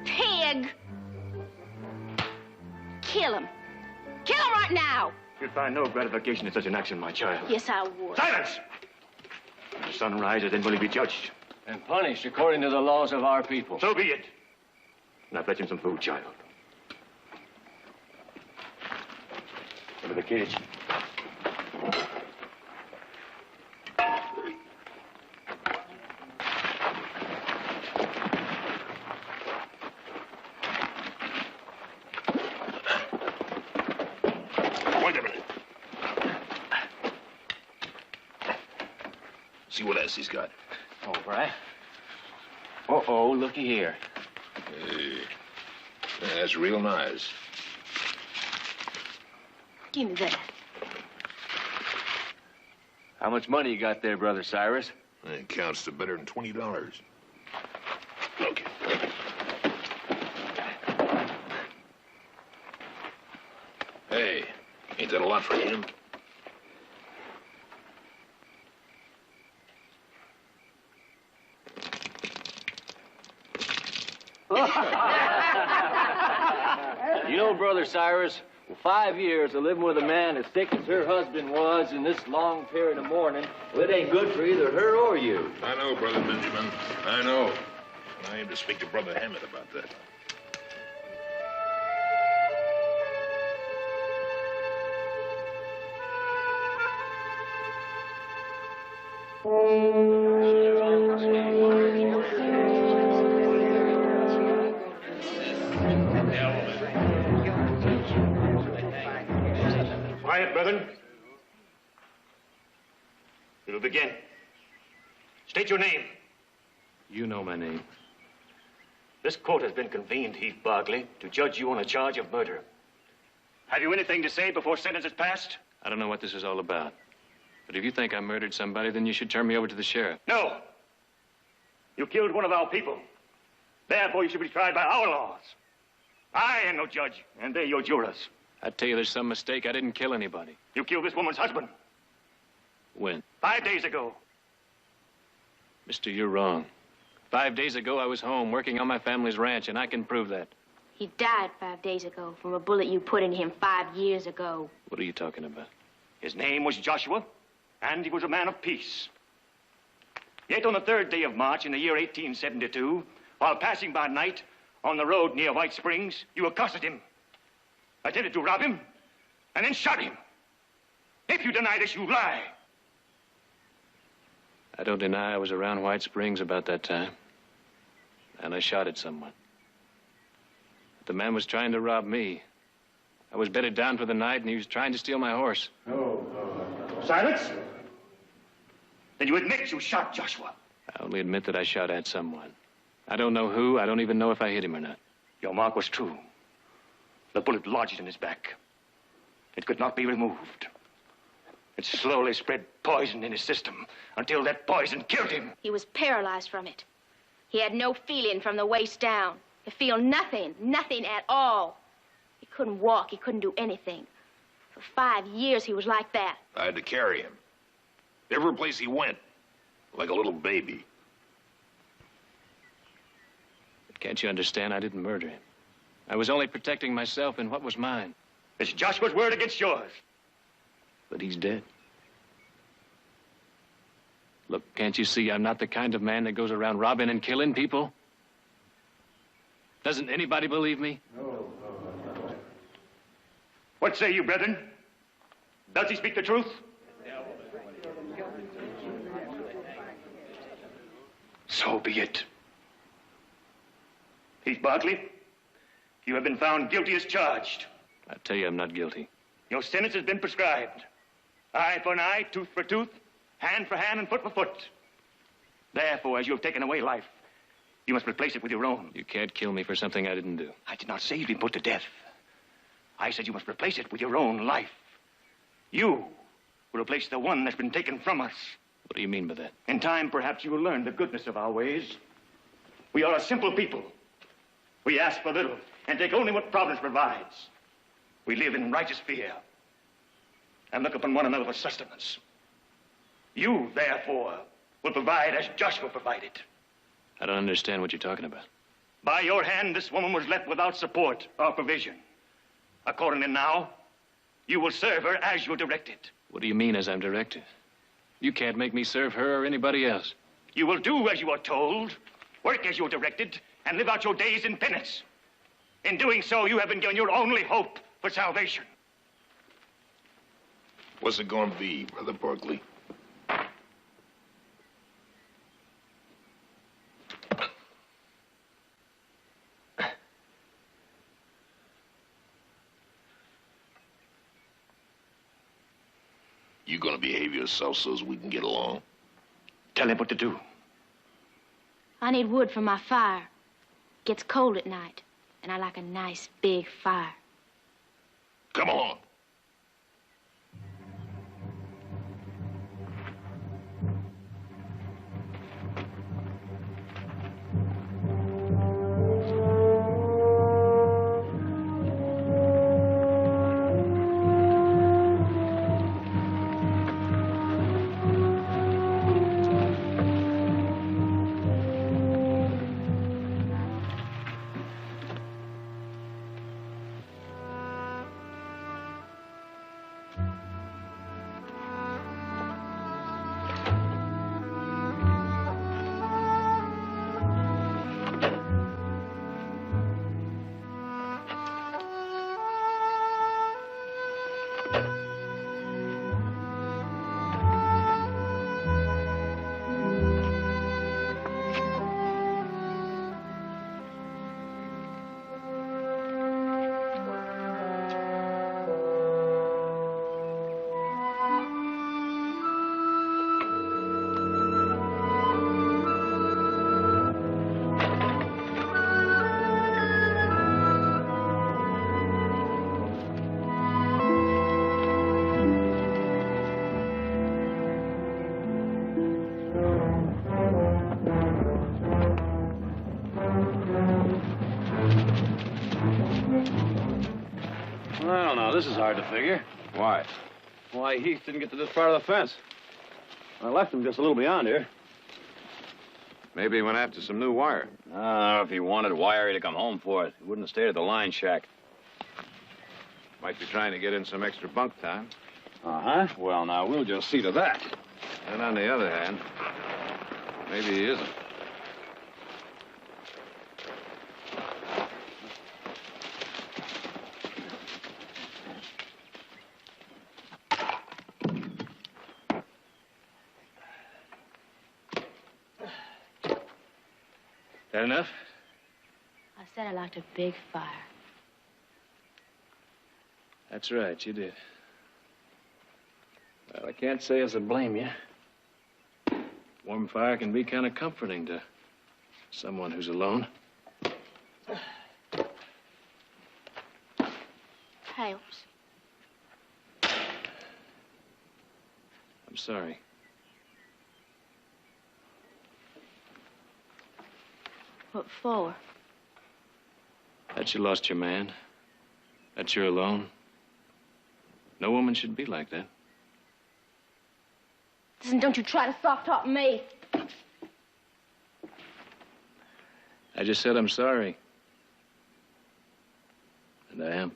Pig! Kill him. Kill him right now! You'd find no gratification in such an action, my child. Yes, I would. Silence! When the sun rises, then will he be judged. And punished according to the laws of our people. So be it. Now fetch him some food, child. Over the cage. Wait a minute. See what else he's got. Oh, right. Uh-oh, looky here. Hey, that's real nice. Give me that. How much money you got there, Brother Cyrus? It counts to better than $20. Look. Hey, ain't that a lot for him? You know, Brother Cyrus, 5 years of living with a man as thick as her husband was in this long period of mourning, well, it ain't good for either her or you. I know, Brother Benjamin. I know. I aim to speak to Brother Hammett about that. Quiet, brethren. We will begin. State your name. You know my name. This court has been convened, Heath Barkley, to judge you on a charge of murder. Have you anything to say before sentence is passed? I don't know what this is all about. But if you think I murdered somebody, then you should turn me over to the sheriff. No. You killed one of our people. Therefore, you should be tried by our laws. I am no judge, and they're your jurors. I tell you, there's some mistake. I didn't kill anybody. You killed this woman's husband When? 5 days ago. Mister, you're wrong. 5 days ago, I was home working on my family's ranch, and I can prove that. He died 5 days ago from a bullet you put in him 5 years ago. What are you talking about? His name was Joshua, and he was a man of peace. Yet on the 3rd day of March in the year 1872, while passing by night on the road near White Springs, you accosted him, attempted to rob him, and then shot him. If you deny this, you lie. I don't deny I was around White Springs about that time. And I shot at someone. The man was trying to rob me. I was bedded down for the night, and he was trying to steal my horse. Silence. Then you admit you shot Joshua. I only admit that I shot at someone. I don't know who. I don't even know if I hit him or not. Your mark was true. The bullet lodged in his back. It could not be removed. It slowly spread poison in his system until that poison killed him. He was paralyzed from it. He had no feeling from the waist down. To feel nothing, nothing at all. He couldn't walk. He couldn't do anything. For 5 years, he was like that. I had to carry him. Every place he went, like a little baby. But can't you understand? I didn't murder him. I was only protecting myself and what was mine. It's Joshua's word against yours. But he's dead. Look, can't you see I'm not the kind of man that goes around robbing and killing people? Doesn't anybody believe me? What say you, brethren? Does he speak the truth? So be it. Heath Barkley, you have been found guilty as charged. I tell you I'm not guilty. Your sentence has been prescribed. Eye for an eye, tooth for tooth, hand for hand, and foot for foot. Therefore, as you have taken away life, you must replace it with your own. You can't kill me for something I didn't do. I did not say you'd be put to death. I said you must replace it with your own life. You will replace the one that's been taken from us. What do you mean by that? In time, perhaps you will learn the goodness of our ways. We are a simple people. We ask for little and take only what Providence provides. We live in righteous fear and look upon one another for sustenance. You, therefore, will provide as Joshua provided. I don't understand what you're talking about. By your hand, this woman was left without support or provision. Accordingly now, you will serve her as you're directed. What do you mean, as I'm directed? You can't make me serve her or anybody else. You will do as you are told, work as you're directed, and live out your days in penance. In doing so, you have been given your only hope for salvation. What's it gonna be, Brother Barkley? You gonna behave yourself so as we can get along? Tell him what to do. I need wood for my fire. It gets cold at night, and I like a nice big fire. Come on. Well, now, this is hard to figure. Why? Why Heath didn't get to this part of the fence. I left him just a little beyond here. Maybe he went after some new wire. If he wanted wire, he'd have come home for it. He wouldn't have stayed at the line shack. Might be trying to get in some extra bunk time. Uh-huh. Well, now, we'll just see to that. And on the other hand, maybe he isn't. That enough? I said I liked a big fire. That's right, you did. Well, I can't say as I blame you. Warm fire can be kind of comforting to someone who's alone. Helps. I'm sorry. What for? That you lost your man. That you're alone. No woman should be like that. Listen, don't you try to soft-talk me. I just said I'm sorry. And I am.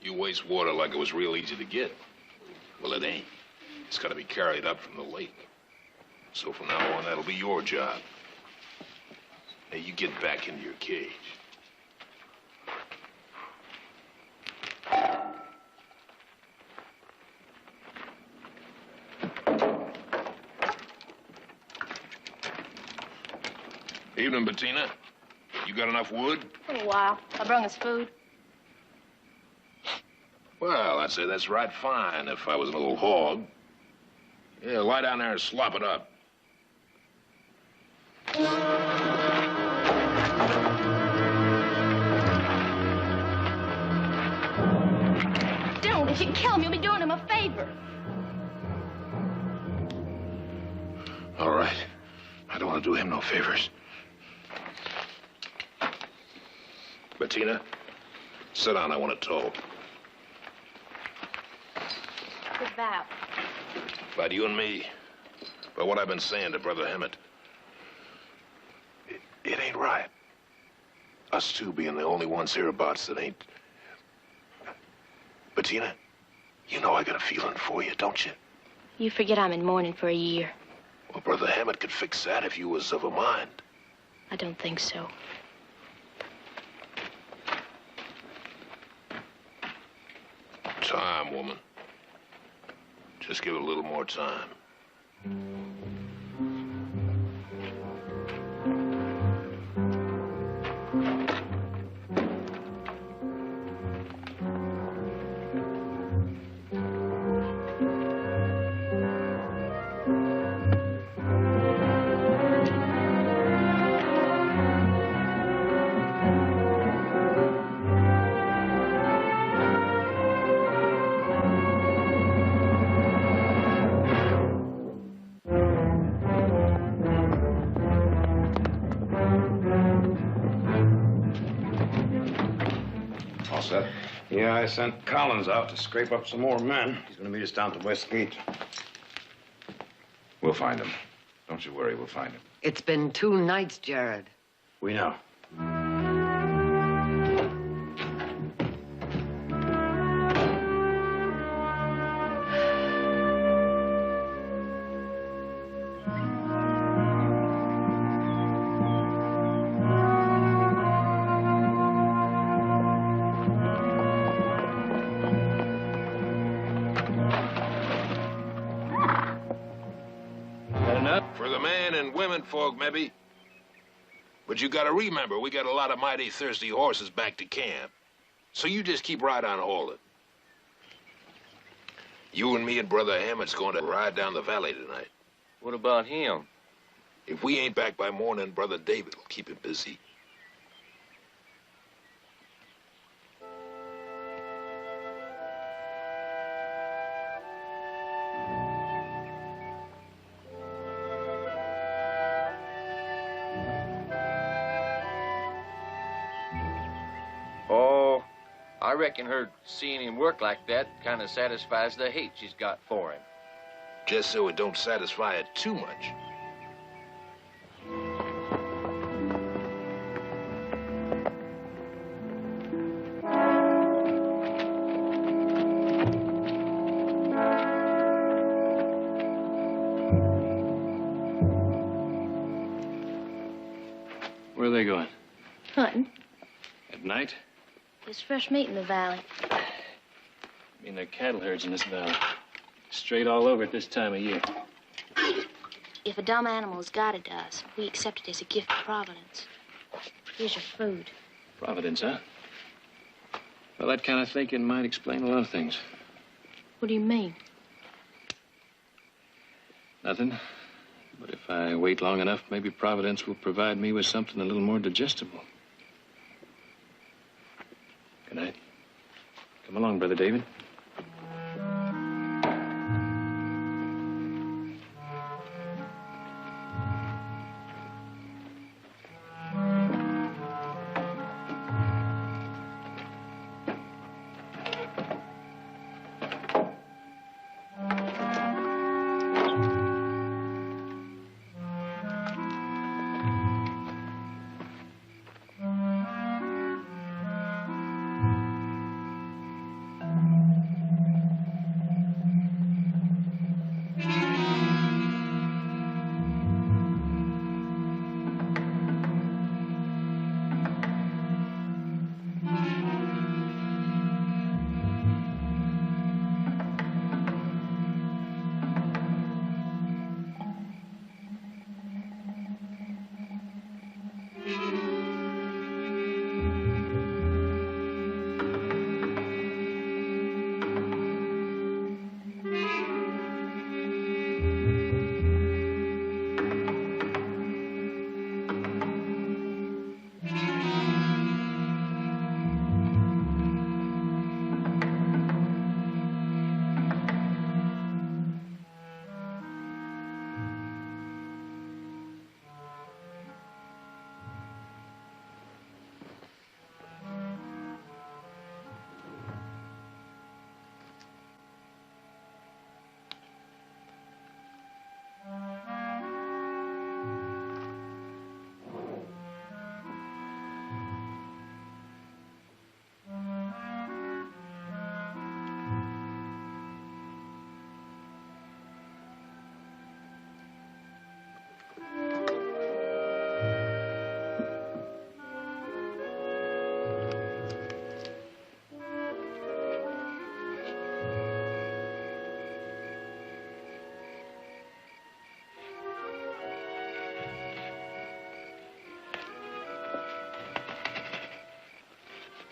You waste water like it was real easy to get. Well, it ain't. It's got to be carried up from the lake. So from now on, that'll be your job. Now, you get back into your cage. Evening, Bettina. You got enough wood? For a while. I brung us food. Well, I'd say that's right fine if I was an old hog. Yeah, lie down there and slop it up. Don't. If you kill him, you'll be doing him a favor. All right. I don't want to do him no favors. Bettina, sit down. I want to talk. Good vow. About you and me. About what I've been saying to Brother Hemet. It ain't right. Us two being the only ones hereabouts that ain't... Bettina, you know I got a feeling for you, don't you? You forget I'm in mourning for a year. Well, Brother Hemet could fix that if you was of a mind. I don't think so. Time, woman. Just give it a little more time. Yeah, I sent Collins out to scrape up some more men. He's going to meet us down at the West Gate. We'll find him. Don't you worry, we'll find him. It's been 2 nights, Jared. We know. Folk, maybe. But you gotta remember, we got a lot of mighty thirsty horses back to camp. So you just keep right on hauling. You and me and Brother Hemet's going to ride down the valley tonight. What about him? If we ain't back by morning, Brother David will keep him busy. I reckon her seeing him work like that kind of satisfies the hate she's got for him. Just so it don't satisfy it too much. Where are they going? Hunting. At night? There's fresh meat in the valley. I mean, there are cattle herds in this valley. Straight all over at this time of year. If a dumb animal has guided us, we accept it as a gift of Providence. Here's your food. Providence, huh? Well, that kind of thinking might explain a lot of things. What do you mean? Nothing. But if I wait long enough, maybe Providence will provide me with something a little more digestible. Good night. Come along, Brother David.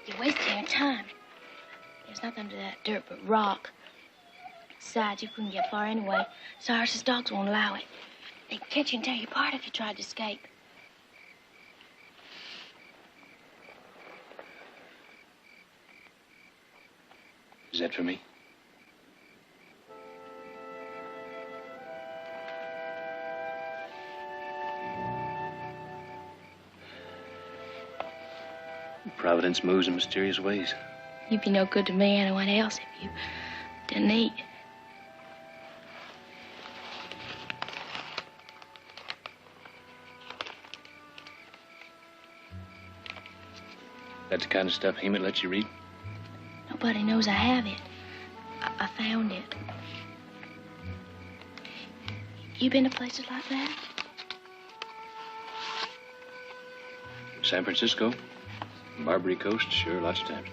You're wasting your time. There's nothing under that dirt but rock. Besides, you couldn't get far anyway. Cyrus's dogs won't allow it. They'd catch you and tear you apart if you tried to escape. Is that for me? Providence moves in mysterious ways. You'd be no good to me or anyone else if you didn't eat. That's the kind of stuff Hemet lets you read? Nobody knows I have it. I found it. You been to places like that? San Francisco, Barbary Coast, sure, lots of times.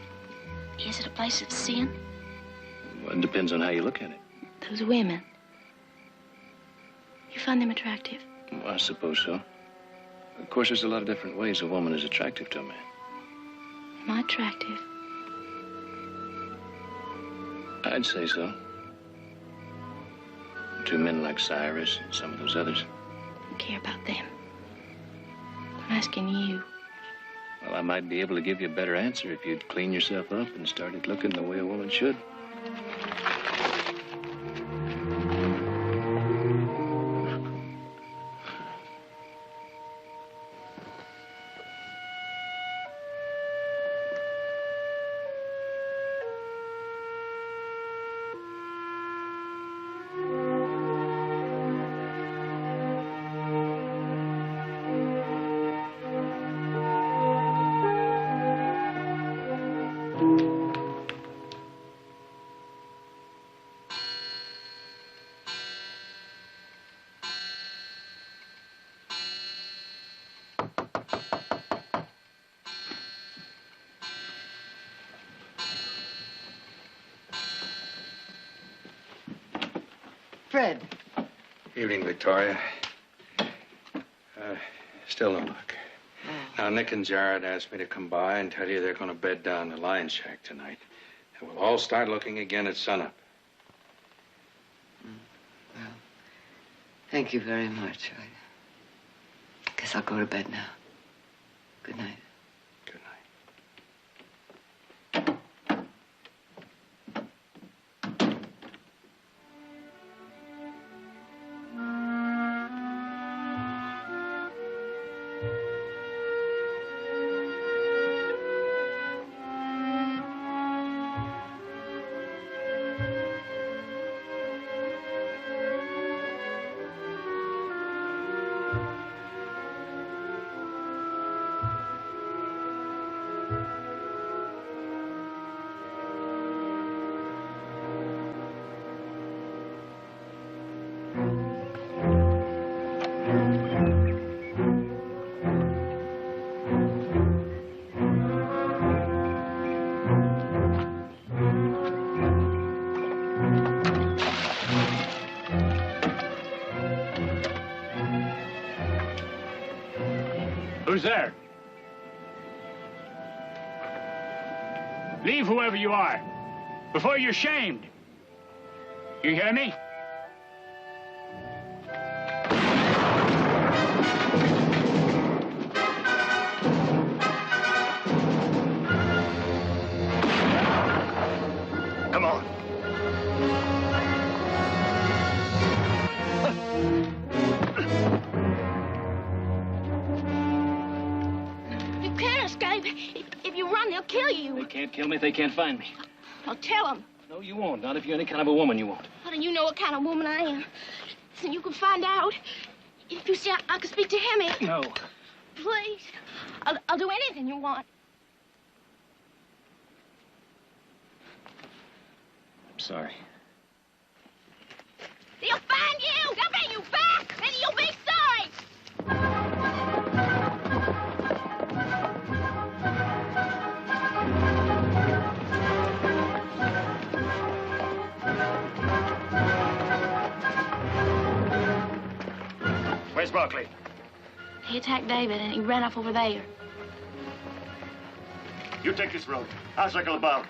Is it a place of sin? Well, it depends on how you look at it. Those women. You find them attractive? Well, I suppose so. Of course, there's a lot of different ways a woman is attractive to a man. Am I attractive? I'd say so. To men like Cyrus and some of those others. I don't care about them. I'm asking you. Well, I might be able to give you a better answer if you'd clean yourself up and started looking the way a woman should. Fred. Evening, Victoria. Still no luck. Now, Nick and Jared asked me to come by and tell you they're going to bed down the lion shack tonight. And we'll all start looking again at sunup. Well, thank you very much. I guess I'll go to bed now. Good night. Good night. Who's there? Leave whoever you are before you're shamed. You hear me? Come on. You can't escape. If you run, they'll kill you. They can't kill me if they can't find me. I'll tell them. No, you won't. Not if you're any kind of a woman, you won't. How do you know what kind of woman I am? So you can find out. If you say I can speak to him. No. Please. I'll do anything you want. I'm sorry. They'll find you. They'll bring you back. And you'll be sorry. Where's Barkley? He attacked David and he ran off over there. You take this road. I'll circle above.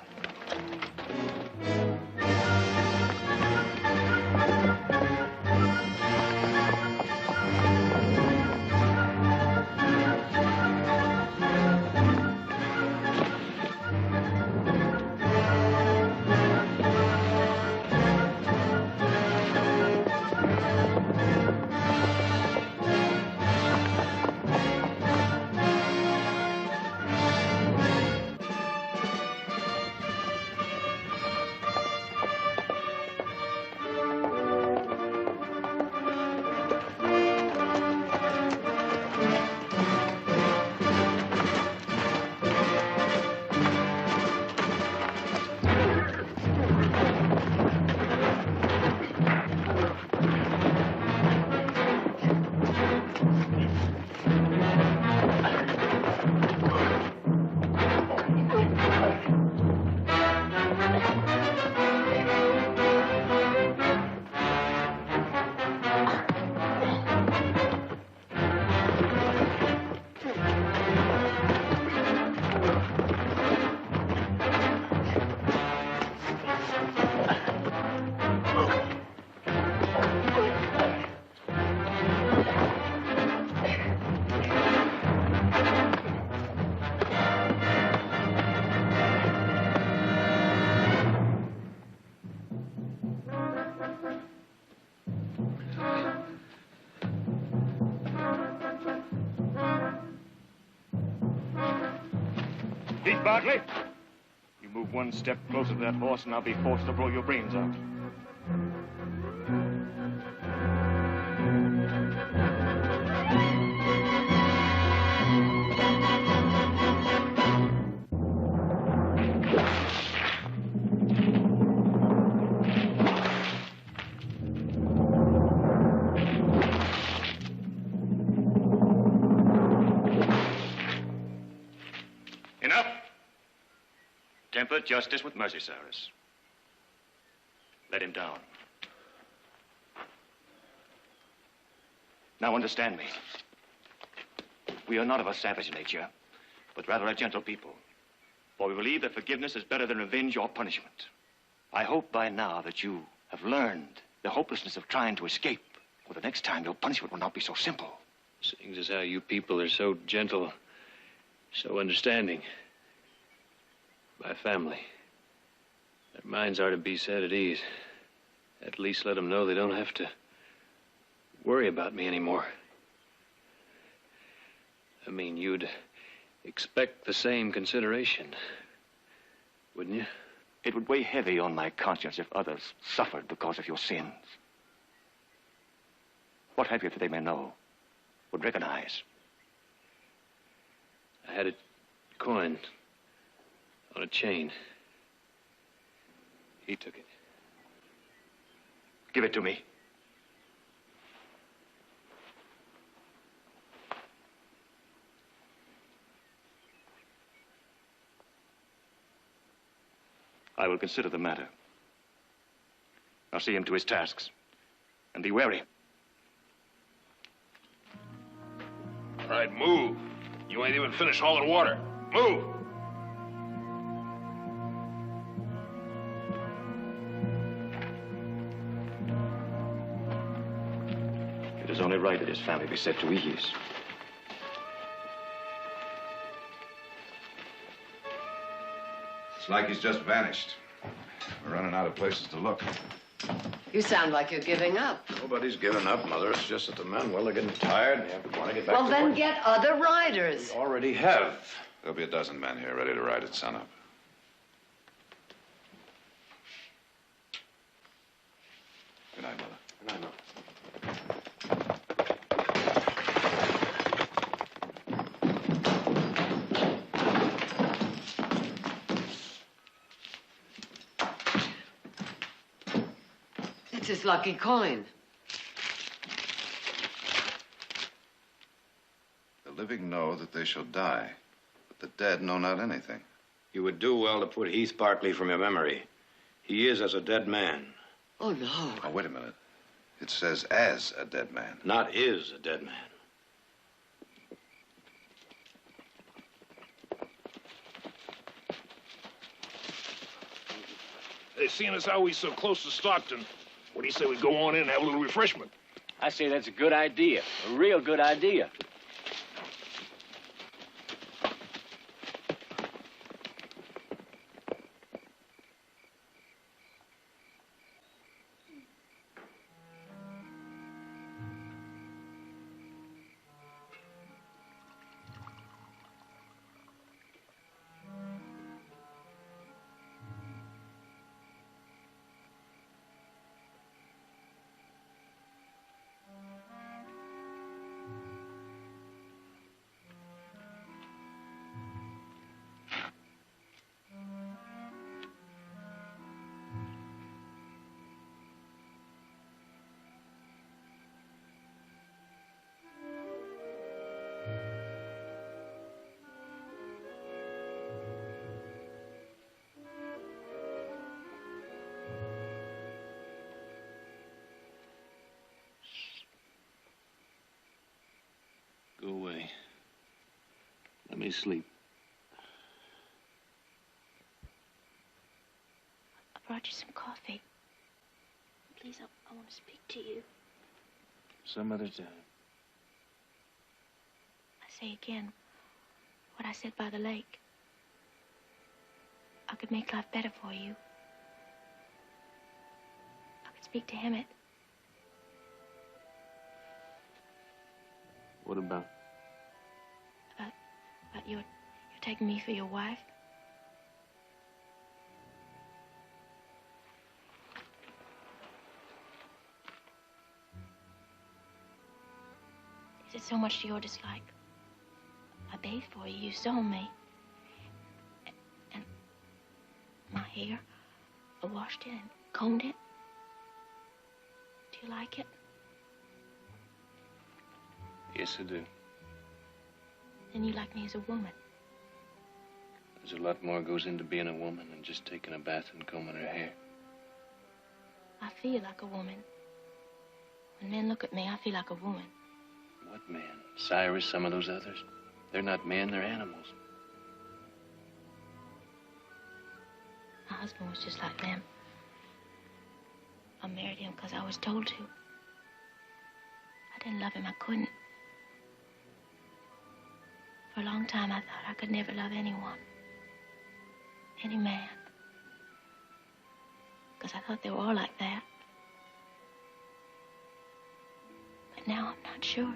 Heath Barkley, you move one step closer to that horse and I'll be forced to blow your brains out. Enough. Temper justice with mercy, Cyrus. Let him down. Now understand me. We are not of a savage nature, but rather a gentle people. For we believe that forgiveness is better than revenge or punishment. I hope by now that you have learned the hopelessness of trying to escape. For the next time, your punishment will not be so simple. Seeing as how you people are so gentle, so understanding. My family. Their minds are to be set at ease. At least let them know they don't have to worry about me anymore. I mean, you'd expect the same consideration, wouldn't you? It would weigh heavy on my conscience if others suffered because of your sins. What have you that they may know, would recognize? I had a coin on a chain. He took it. Give it to me. I will consider the matter. I'll see him to his tasks. And be wary. All right, move. You ain't even finished hauling water. Move! It is only right that his family be set to ease. It's like he's just vanished. We're running out of places to look. You sound like you're giving up. Nobody's giving up, Mother. It's just that the men, well, they're getting tired and they want to get back Well, to then work. get other riders. We already have. There'll be a dozen men here ready to ride at sunup. Good night, Mother. Good night, Mother. It's his lucky coin. The living know that they shall die, but the dead know not anything. You would do well to put Heath Barkley from your memory. He is as a dead man. Oh, no. Oh, wait a minute. It says as a dead man. Not is a dead man. Hey, seeing as how he's so close to Stockton, what do you say we go on in and have a little refreshment? I say that's a good idea. A real good idea. Go away. Let me sleep. I brought you some coffee. Please, I want to speak to you. Some other time. I say again what I said by the lake. I could make life better for you. I could speak to Emmett. What about? About you're taking me for your wife. Is it so much to your dislike? I bathed for you. You saw me. And my hair, I washed it and combed it. Do you like it? Yes, I do. Then you like me as a woman. There's a lot more goes into being a woman than just taking a bath and combing her hair. I feel like a woman. When men look at me, I feel like a woman. What men? Cyrus, some of those others? They're not men, they're animals. My husband was just like them. I married him because I was told to. I didn't love him, I couldn't. For a long time, I thought I could never love anyone. Any man. Because I thought they were all like that. But now I'm not sure.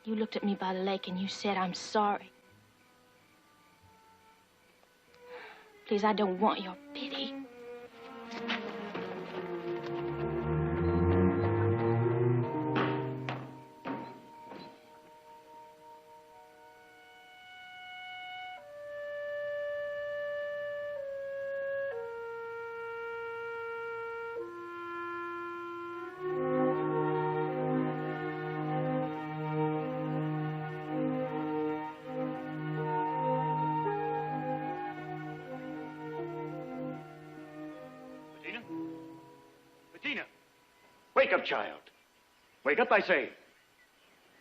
You looked at me by the lake and you said, I'm sorry. Please, I don't want your pity. Wake up, child. Wake up, I say.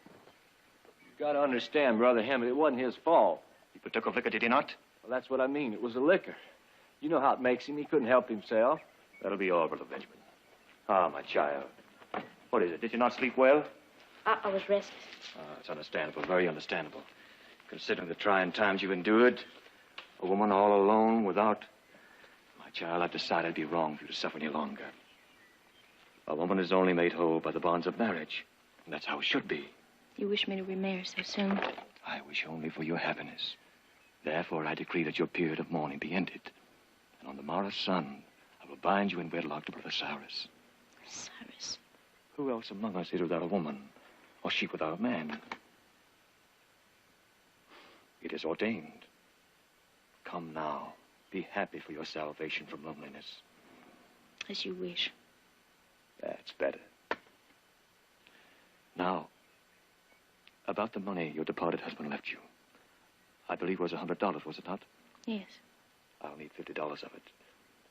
You gotta understand, Brother Hammond, it wasn't his fault. He partook of liquor, did he not? Well, that's what I mean. It was the liquor. You know how it makes him. He couldn't help himself. That'll be all, Brother Benjamin. Ah, my child. What is it? Did you not sleep well? I was restless. It's understandable, very understandable. Considering the trying times you've endured, a woman all alone without... My child, I've decided it'd be wrong for you to suffer any longer. A woman is only made whole by the bonds of marriage, and that's how it should be. You wish me to remarry so soon? I wish only for your happiness. Therefore, I decree that your period of mourning be ended. And on the morrow's sun, I will bind you in wedlock to Brother Cyrus. Cyrus? Who else among us is without a woman, or sheep without a man? It is ordained. Come now. Be happy for your salvation from loneliness. As you wish. That's better. Now, about the money your departed husband left you. I believe it was $100, was it not? Yes. I'll need $50 of it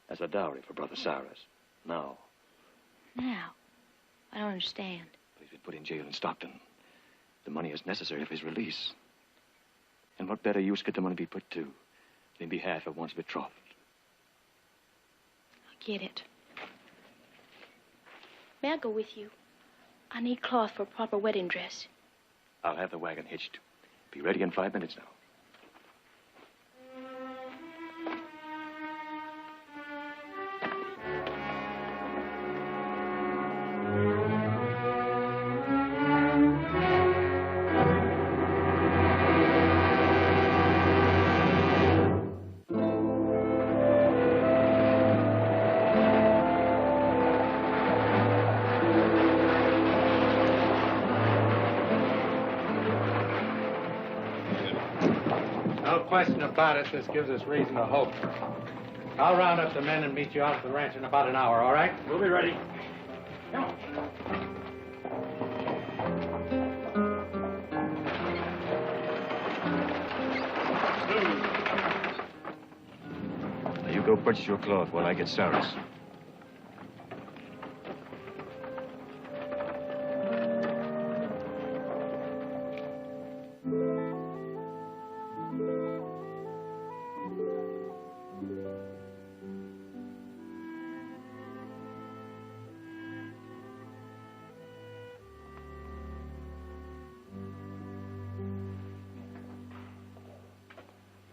as a dowry for Brother Cyrus. Now. Now? I don't understand. He's been put in jail in Stockton. The money is necessary for his release. And what better use could the money be put to than in behalf of one's betrothed? I get it. May I go with you? I need cloth for a proper wedding dress. I'll have the wagon hitched. Be ready in 5 minutes now. Question about it, this gives us reason to hope. I'll round up the men and meet you out at the ranch in about an hour, all right? We'll be ready. Come on. Now you go purchase your cloth while I get Cyrus.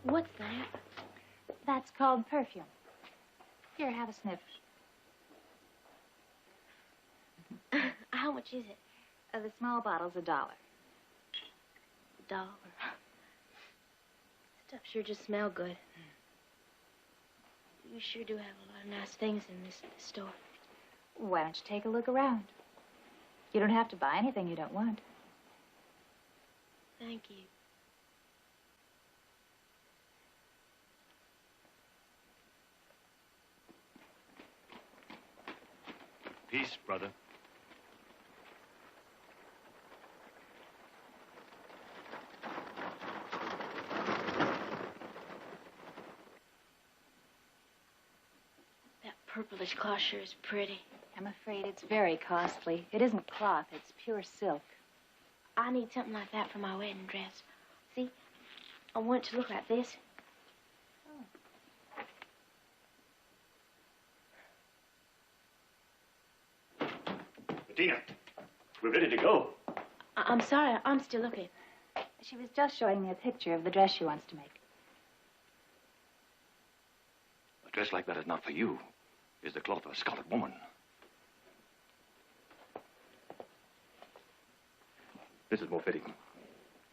What's that? That's called perfume. Here, have a sniff. How much is it? The small bottle's $1. $1. Stuff sure just smell good. You sure do have a lot of nice things in this store. Why don't you take a look around? You don't have to buy anything you don't want. Thank you. Peace, brother. That purplish cloth sure is pretty. I'm afraid it's very costly. It isn't cloth, it's pure silk. I need something like that for my wedding dress. See, I want it to look like this. Tina, we're ready to go. I'm sorry, I'm still looking. She was just showing me a picture of the dress she wants to make. A dress like that is not for you. It's the cloth of a scarlet woman. This is more fitting.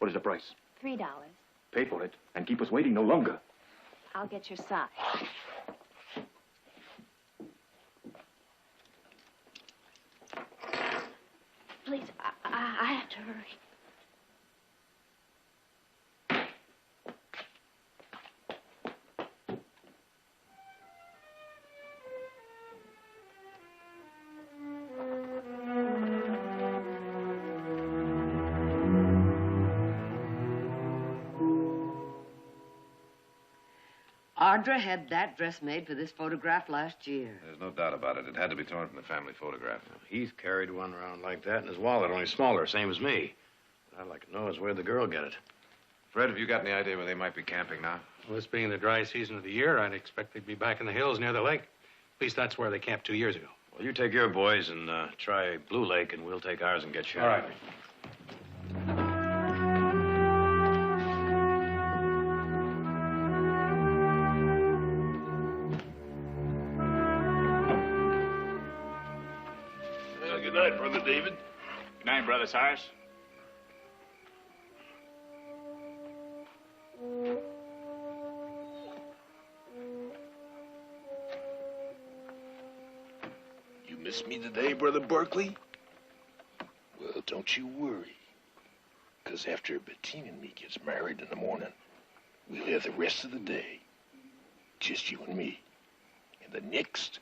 What is the price? $3. Pay for it and keep us waiting no longer. I'll get your size. Please, I have to hurry. Audra had that dress made for this photograph last year. There's no doubt about it. It had to be torn from the family photograph. Heath carried one around like that in his wallet, only smaller, same as me. What I'd like to know is where'd the girl get it? Fred, have you got any idea where they might be camping now? Well, this being the dry season of the year, I'd expect they'd be back in the hills near the lake. At least that's where they camped 2 years ago. Well, you take your boys and try Blue Lake, and we'll take ours and get shot. All right. Well, good night, Brother David. Good night, Brother Cyrus. You miss me today, Brother Barkley? Well, don't you worry. Because after Bettina and me gets married in the morning, we'll have the rest of the day. Just you and me. And the next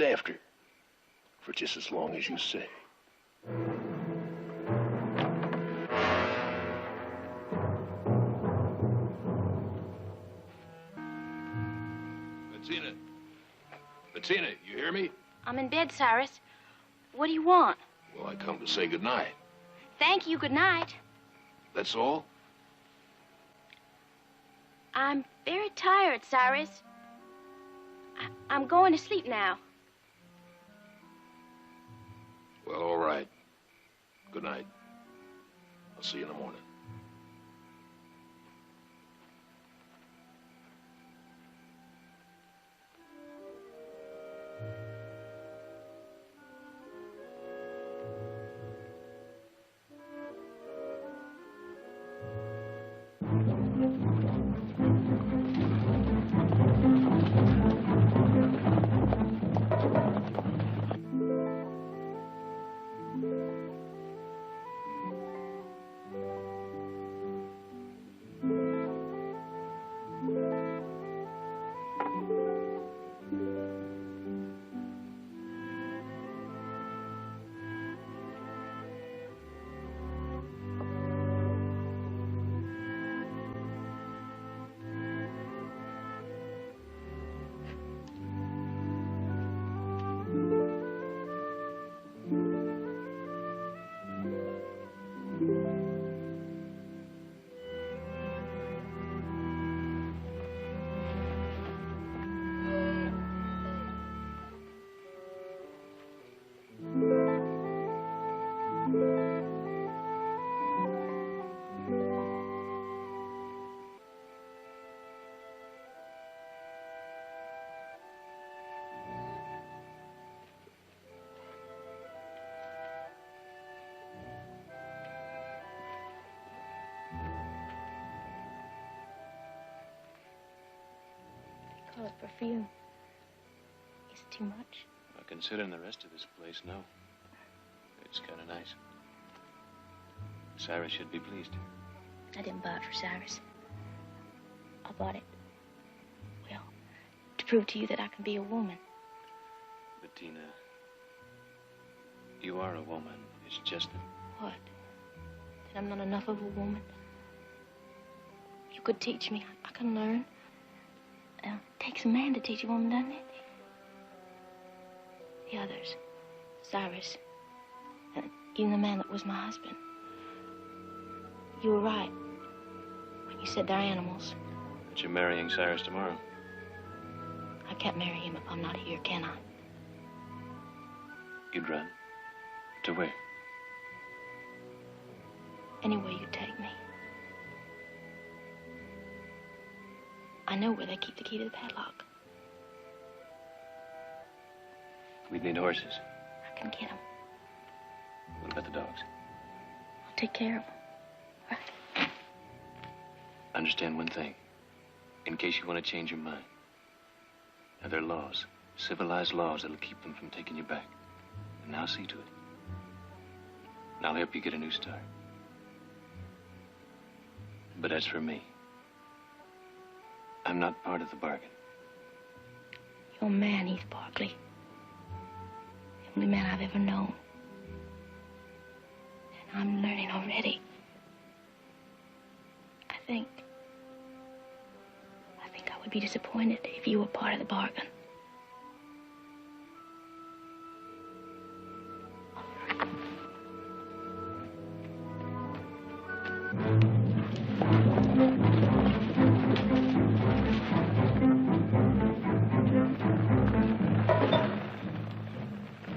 after. For just as long as you say. Bettina, you hear me? I'm in bed, Cyrus. What do you want? Well, I come to say goodnight. Thank you, good night. That's all? I'm very tired, Cyrus. I'm going to sleep now. Well, all right. Good night. I'll see you in the morning. Call it perfume. Is it too much? Well, considering the rest of this place, no. It's kind of nice. Cyrus should be pleased. I didn't buy it for Cyrus. I bought it, well, to prove to you that I can be a woman. Bettina, you are a woman. It's just that... What? That I'm not enough of a woman? You could teach me. I can learn. It takes a man to teach a woman, doesn't it? The others, Cyrus, and even the man that was my husband. You were right when you said they're animals. But you're marrying Cyrus tomorrow. I can't marry him if I'm not here, can I? You'd run? To where? Anywhere you take me. I know where they keep the key to the padlock. We'd need horses. I can get them. What about the dogs? I'll take care of them. Right. Understand one thing. In case you want to change your mind. Now, there are laws. Civilized laws that'll keep them from taking you back. And I'll see to it. And I'll help you get a new start. But as for me, I'm not part of the bargain. You're a man, Heath Barkley. The only man I've ever known. And I'm learning already. I think I would be disappointed if you were part of the bargain.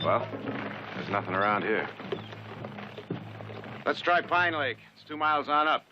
Well, there's nothing around here. Let's try Pine Lake. It's 2 miles on up.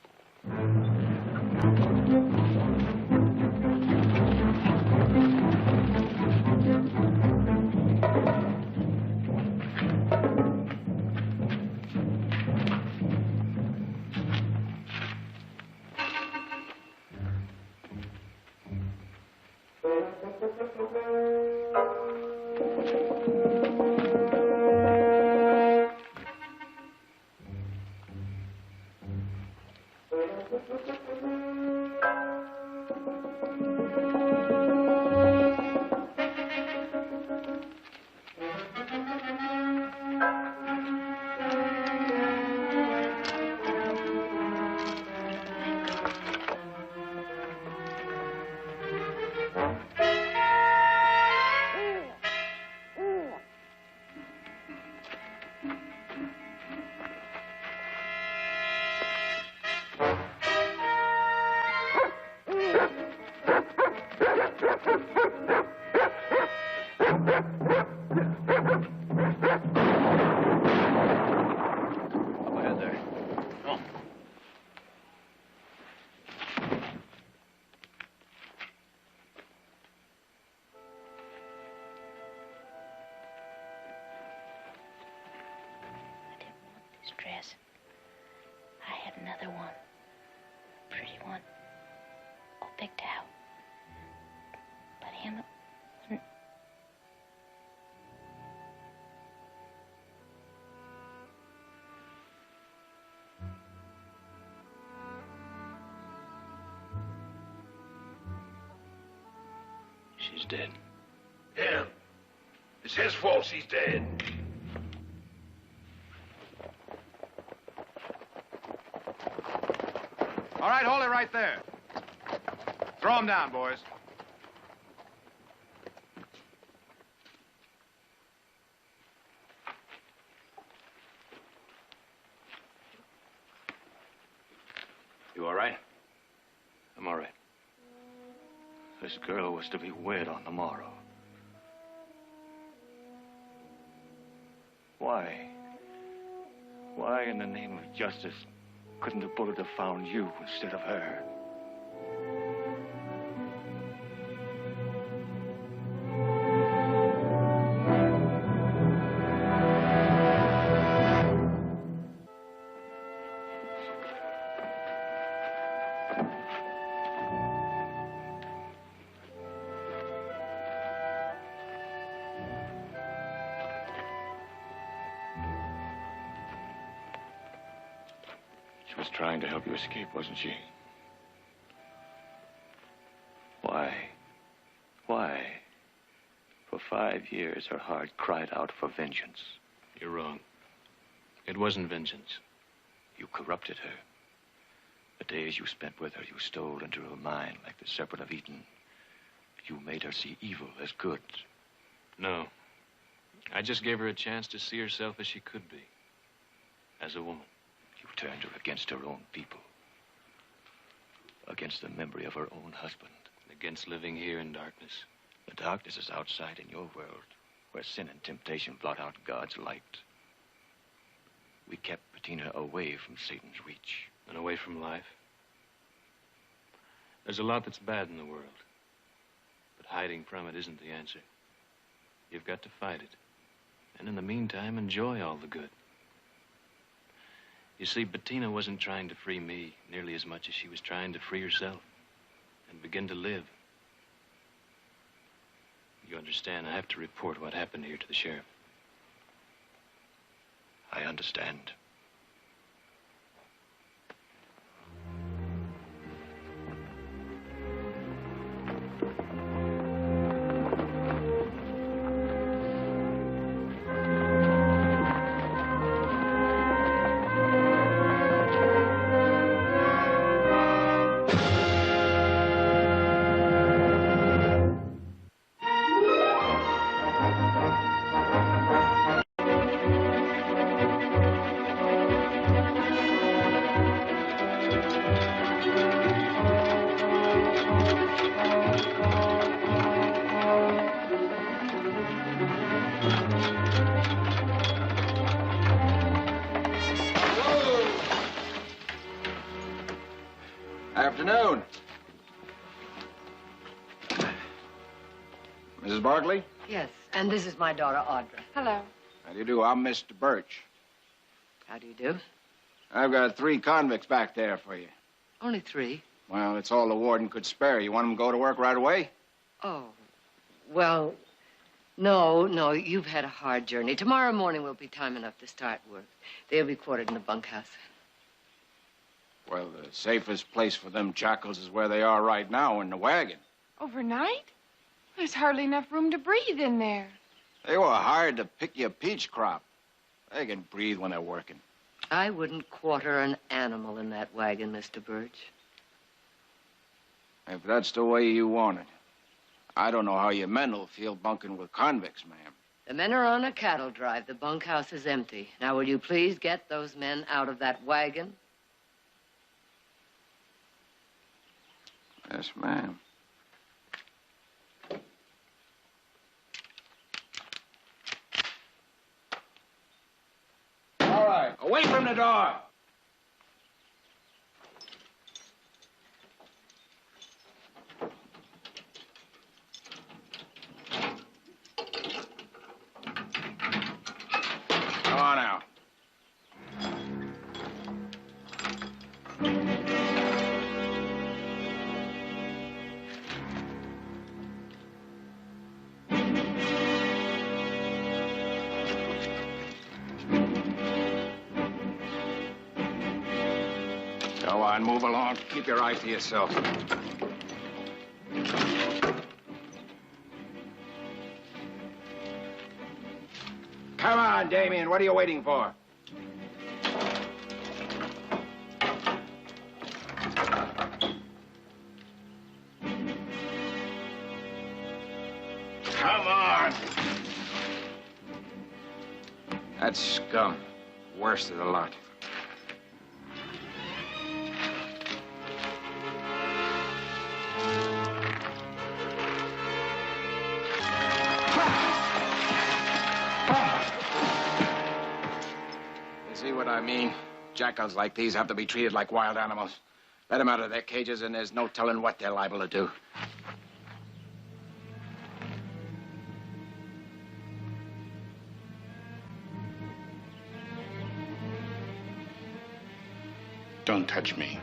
Dress. I had another one. Pretty one. All picked out. But him wouldn't. She's dead. Him. It's his fault she's dead. All right, hold it right there. Throw him down, boys. You all right? I'm all right. This girl was to be wed on the morrow. Why? Why, in the name of justice, couldn't the bullet have found you instead of her? She was trying to help you escape, wasn't she? Why? Why? For 5 years, her heart cried out for vengeance. You're wrong. It wasn't vengeance. You corrupted her. The days you spent with her, you stole into her mind like the serpent of Eden. You made her see evil as good. No. I just gave her a chance to see herself as she could be. As a woman. You turned her against her own people. Against the memory of her own husband. Against living here in darkness. The darkness is outside in your world, where sin and temptation blot out God's light. We kept Bettina away from Satan's reach. And away from life. There's a lot that's bad in the world. But hiding from it isn't the answer. You've got to fight it. And in the meantime, enjoy all the good. You see, Bettina wasn't trying to free me nearly as much as she was trying to free herself and begin to live. You understand, I have to report what happened here to the sheriff. I understand. afternoon. Mrs. Barkley? Yes, and this is my daughter, Audra. Hello. How do you do? I'm Mr. Birch. How do you do? I've got 3 convicts back there for you. Only 3. Well, it's all the warden could spare. You want them to go to work right away? Oh, well, no, you've had a hard journey. Tomorrow morning will be time enough to start work. They'll be quartered in the bunkhouse. Well, the safest place for them jackals is where they are right now, in the wagon. Overnight? There's hardly enough room to breathe in there. They were hired to pick your peach crop. They can breathe when they're working. I wouldn't quarter an animal in that wagon, Mr. Birch. If that's the way you want it. I don't know how your men will feel bunking with convicts, ma'am. The men are on a cattle drive. The bunkhouse is empty. Now, will you please get those men out of that wagon? Yes, ma'am. All right, away from the door. Come on out. Go on, move along. Keep your eyes to yourself. Come on, Damien. What are you waiting for? Come on. That's scum. Worst of the lot. See what I mean? Jackals like these have to be treated like wild animals. Let them out of their cages and there's no telling what they're liable to do. Don't touch me.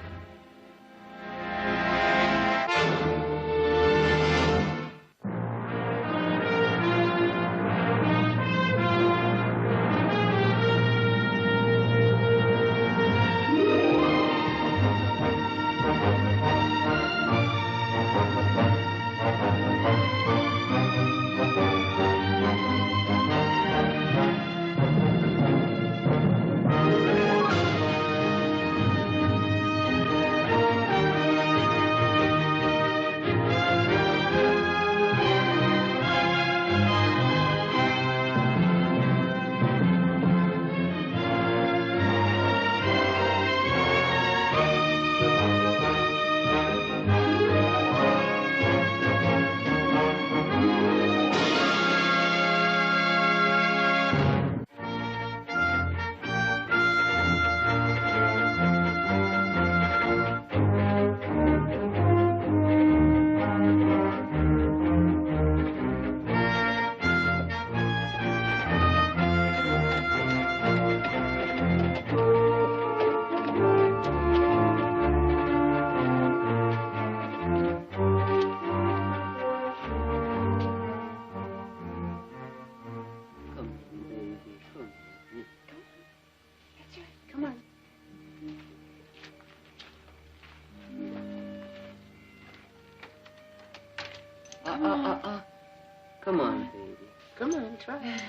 Come on, baby. Come on, try.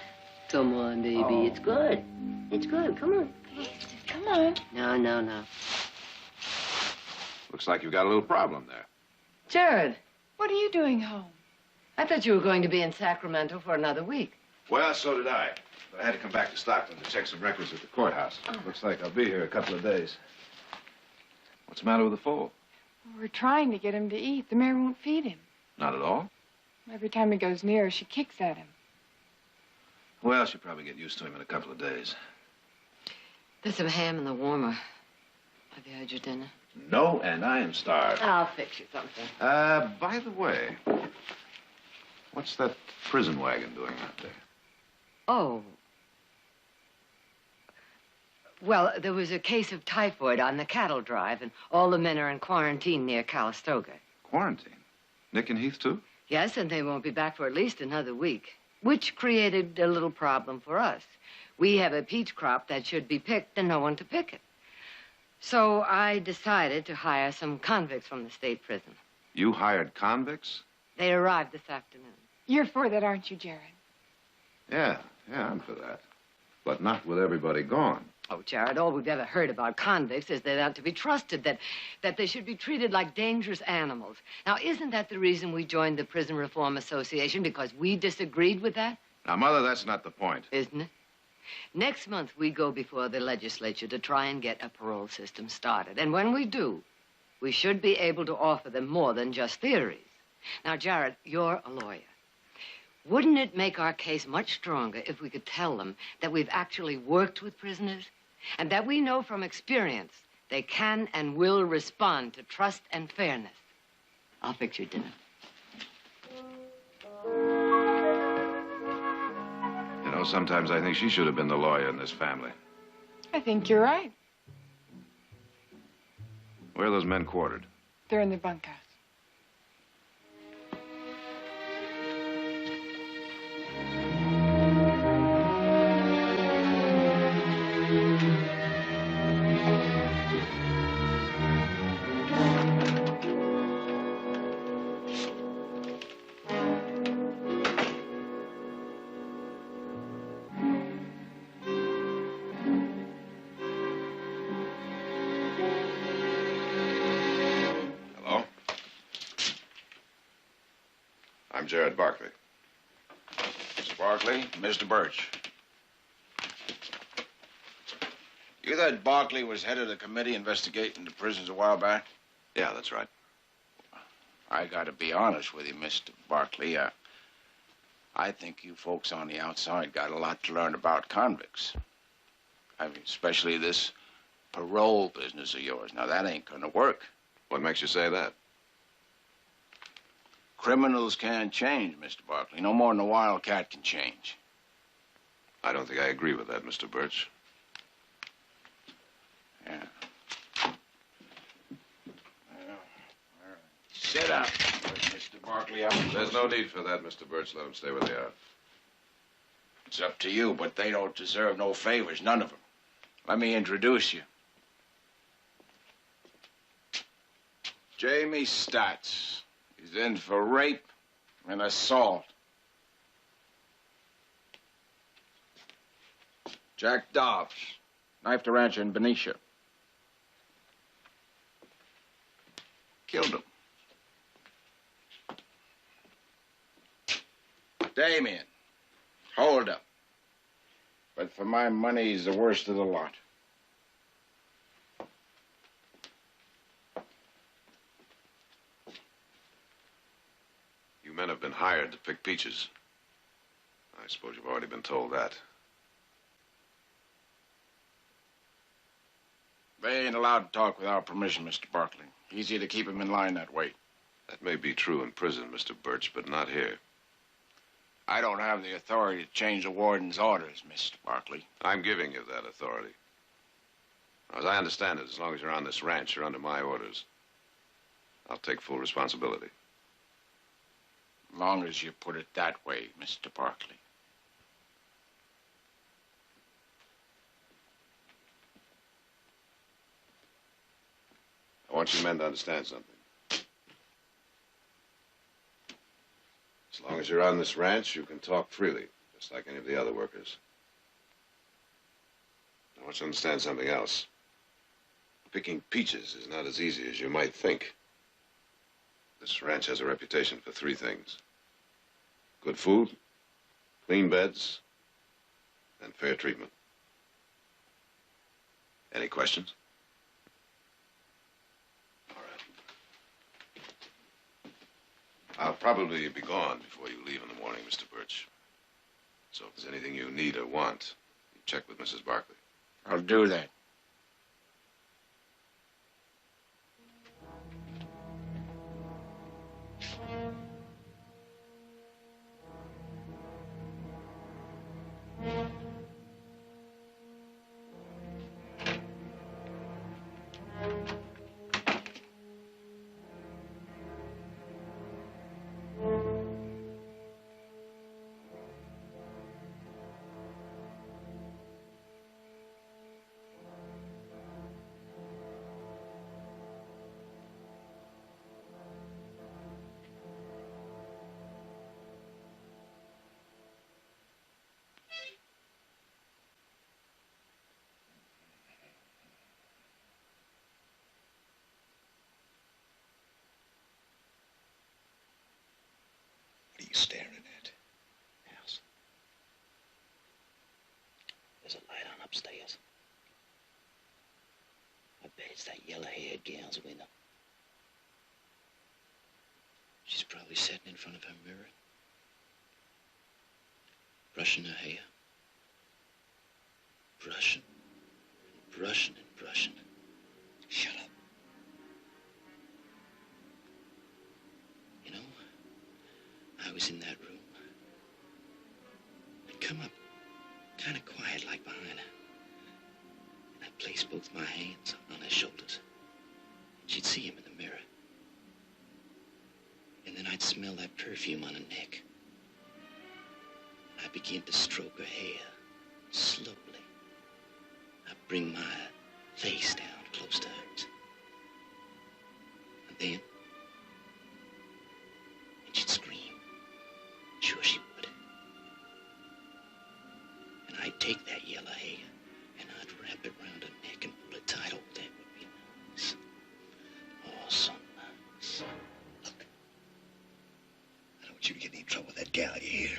Come on, baby. It's good. It's good. Come on. Come on. No. Looks like you've got a little problem there. Jared, What are you doing home? I thought you were going to be in Sacramento for another week. Well, so did I. But I had to come back to Stockton to check some records at the courthouse. Looks like I'll be here a couple of days. What's the matter with the foal? We're trying to get him to eat. The mare won't feed him. Not at all? Every time he goes near her, she kicks at him. Well, she'll probably get used to him in a couple of days. There's some ham in the warmer. Have you had your dinner? No, and I am starved. I'll fix you something. By the way, what's that prison wagon doing out there? Oh. Well, there was a case of typhoid on the cattle drive, and all the men are in quarantine near Calistoga. Quarantine? Nick and Heath, too? Yes, and they won't be back for at least another week, which created a little problem for us. We have a peach crop that should be picked and no one to pick it. So I decided to hire some convicts from the state prison. You hired convicts? They arrived this afternoon. You're for that, aren't you, Jared? Yeah, I'm for that. But not with everybody gone. Oh, Jared, all we've ever heard about convicts is they're not to be trusted, that they should be treated like dangerous animals. Now, isn't that the reason we joined the Prison Reform Association? Because we disagreed with that? Now, Mother, that's not the point. Isn't it? Next month, we go before the legislature to try and get a parole system started. And when we do, we should be able to offer them more than just theories. Now, Jared, you're a lawyer. Wouldn't it make our case much stronger if we could tell them that we've actually worked with prisoners and that we know from experience they can and will respond to trust and fairness? I'll fix your dinner. You know, sometimes I think she should have been the lawyer in this family. I think you're right. Where are those men quartered? They're in the bunkhouse. I'm Jared Barkley. Mr. Barkley, Mr. Birch. You that Barkley was head of the committee investigating the prisons a while back? Yeah, that's right. I gotta be honest with you, Mr. Barkley. I think you folks on the outside got a lot to learn about convicts. I mean, especially this parole business of yours. Now, that ain't gonna work. What makes you say that? Criminals can't change, Mr. Barkley. No more than a wildcat can change. I don't think I agree with that, Mr. Birch. Yeah. Well, all right. Sit up, Mr. Barkley. There's no need for that, Mr. Birch. Let them stay where they are. It's up to you, but they don't deserve no favors, none of them. Let me introduce you. Jamie Stats. He's in for rape and assault. Jack Dobbs, knifed a rancher in Benicia. Killed him. Damien, hold up. But for my money, he's the worst of the lot. You men have been hired to pick peaches. I suppose you've already been told that. They ain't allowed to talk without permission, Mr. Barkley. Easy to keep them in line that way. That may be true in prison, Mr. Birch, but not here. I don't have the authority to change the warden's orders, Mr. Barkley. I'm giving you that authority. Now, as I understand it, as long as you're on this ranch, you're under my orders. I'll take full responsibility. As long as you put it that way, Mr. Barkley. I want you men to understand something. As long as you're on this ranch, you can talk freely, just like any of the other workers. I want you to understand something else. Picking peaches is not as easy as you might think. This ranch has a reputation for three things: good food, clean beds, and fair treatment. Any questions? All right. I'll probably be gone before you leave in the morning, Mr. Birch. So if there's anything you need or want, you check with Mrs. Barkley. I'll do that. you staring at? House. There's a light on upstairs. I bet it's that yellow-haired gal's window. She's probably sitting in front of her mirror, brushing her hair. Brushing, and brushing, and brushing. Shut up. You know, I was in that room. I'd come up kind of quiet like behind her. And I'd place both my hands on her shoulders. She'd see him in the mirror. And then I'd smell that perfume on her neck. I'd begin to stroke her hair, slowly. I'd bring my face down close to hers. And then, and she'd scream. Sure she would. And I'd take that yellow hair, and I'd wrap it around her neck and pull it tight. Oh, that would be nice. Oh, so nice. Look, I don't want you to get in any trouble with that gal, you hear?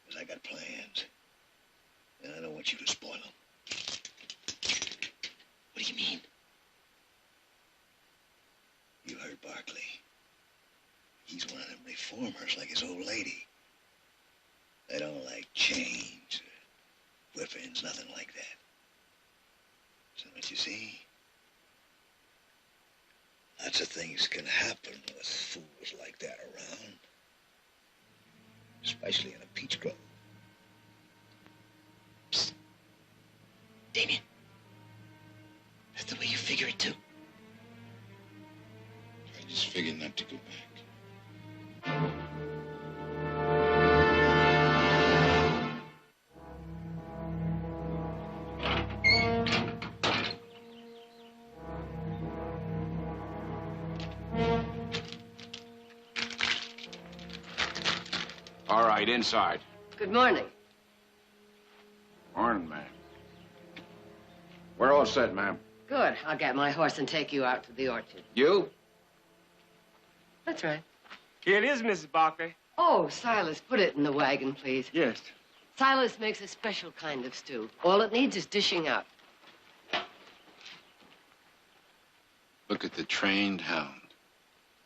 Because I got plans. And I don't want you to spoil them. What do you mean? You heard Barkley. He's one of them reformers like his old lady. They don't like chains or whippings, nothing like that. So what you see, lots of things can happen with fools like that around. Especially in a peach grove. Psst. Damien. That's the way you figure it, too. I just figured not to go back. All right, inside. Good morning. Morning, ma'am. We're all set, ma'am. Good. I'll get my horse and take you out to the orchard. You? That's right. Here it is, Mrs. Barkley. Oh, Silas, put it in the wagon, please. Yes. Silas makes a special kind of stew. All it needs is dishing out. Look at the trained hound.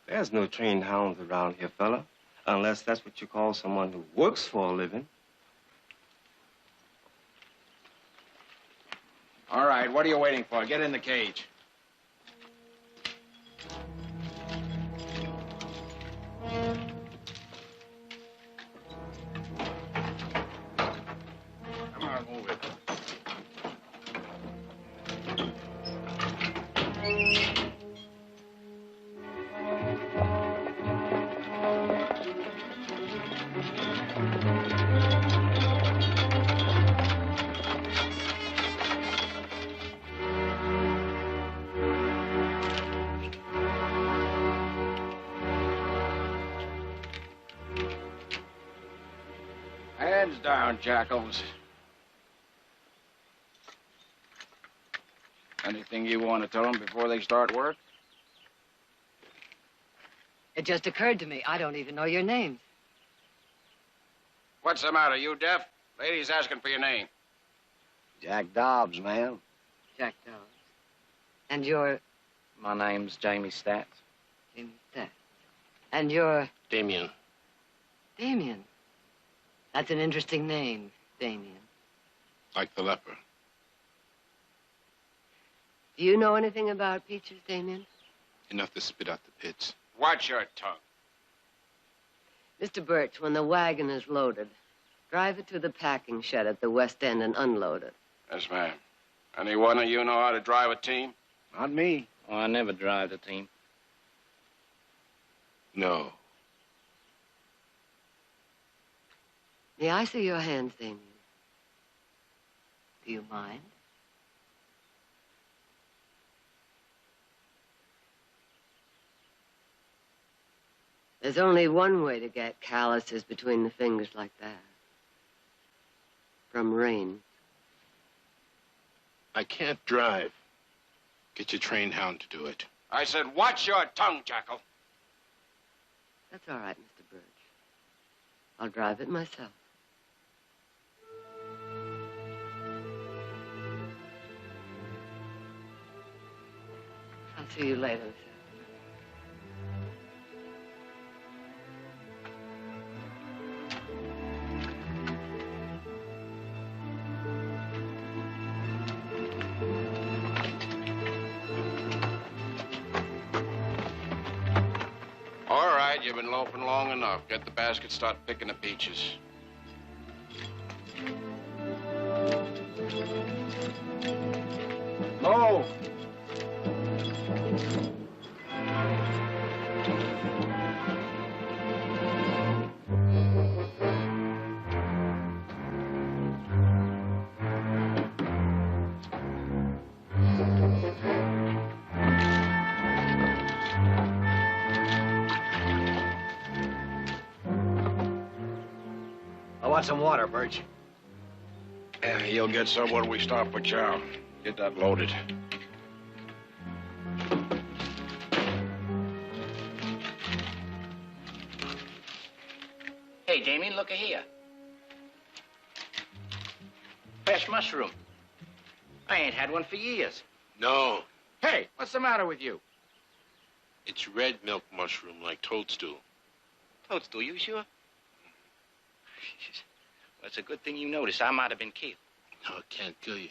There's no trained hounds around here, fella. Unless that's what you call someone who works for a living. All right, what are you waiting for? Get in the cage. Come on, move it. Hands down, jackals. Anything you want to tell them before they start work? It just occurred to me. I don't even know your names. What's the matter? You deaf? Lady's asking for your name. Jack Dobbs, ma'am. Jack Dobbs. And you're... My name's Jamie Stats. Jamie Stats. And you're... Damien. Damien. That's an interesting name, Damien. Like the leper. Do you know anything about peaches, Damien? Enough to spit out the pits. Watch your tongue. Mr. Birch, when the wagon is loaded, drive it to the packing shed at the west end and unload it. Yes, ma'am. Any one of you know how to drive a team? Not me. Oh, I never drive a team. No. May I see your hands, Damien? Do you mind? There's only one way to get calluses between the fingers like that. From rain. I can't drive. Get your trained hound to do it. I said, watch your tongue, jackal. That's all right, Mr. Birch. I'll drive it myself. I'll see you later, sir. All right, you've been loafing long enough. Get the basket, start picking the peaches. No. I want some water, Birch. Yeah, you'll get some when we stop for chow. Get that loaded. Hey, Damien, look here. Fresh mushroom. I ain't had one for years. No, Hey, what's the matter with you? it's red milk mushroom like toadstool. Toadstool, you sure? Well, it's a good thing you noticed. I might have been killed. No, it can't kill you.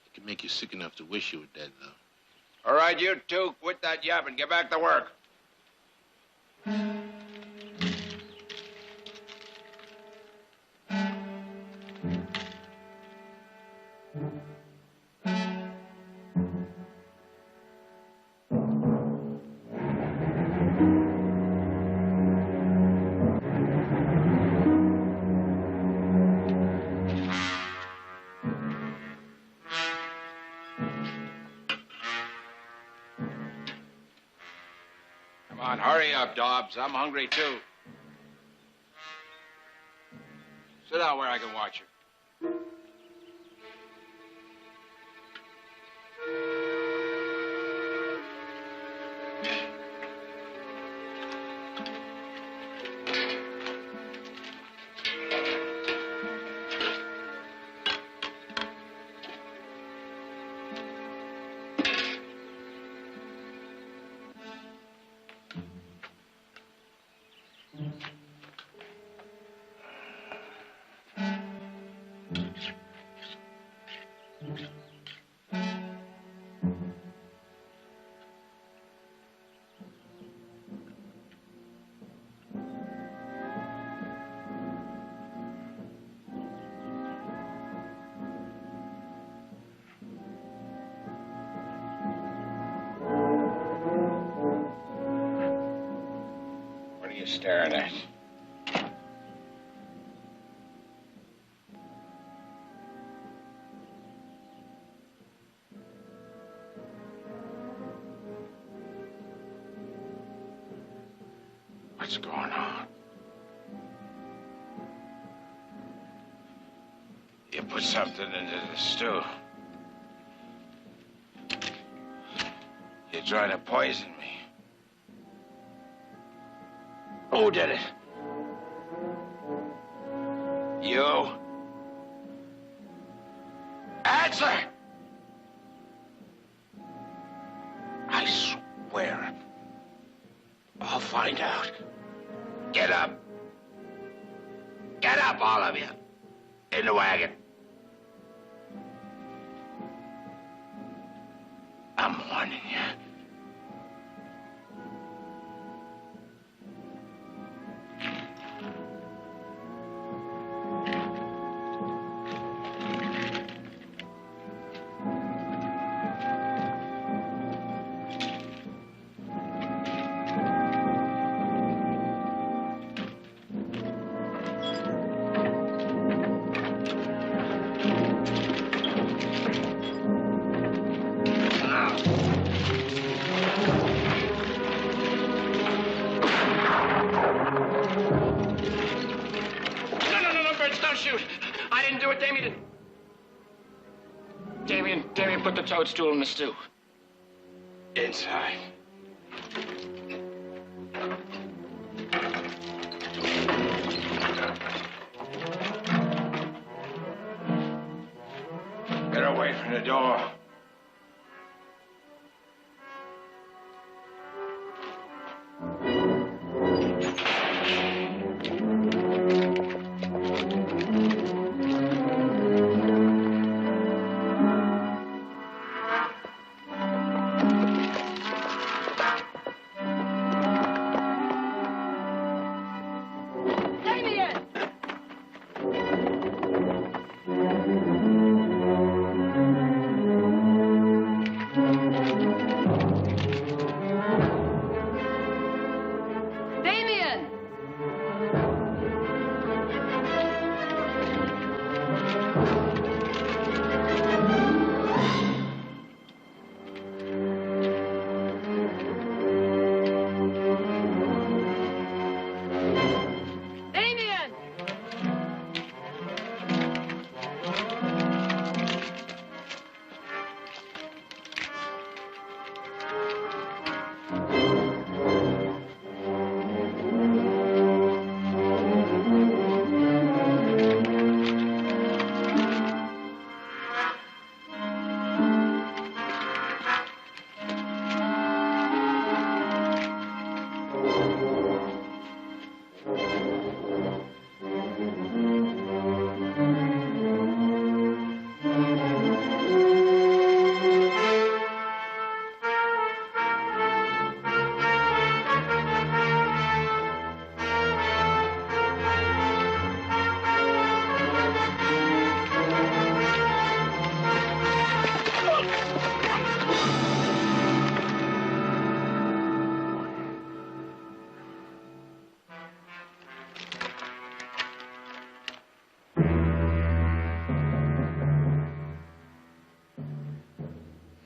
It can make you sick enough to wish you were dead, though. All right, you two, quit that yapping. Get back to work. Come on, hurry up, Dobbs. I'm hungry, too. Sit down where I can watch you. What are you staring at? What's going on? You put something into the stew. You're trying to poison me. Who did it? You? Answer! I swear, I'll find out. Get up. Get up, all of you. In the wagon. I'm warning you. Don't shoot. I didn't do it, Damien. Damien, put the toadstool in the stew. Inside. the door.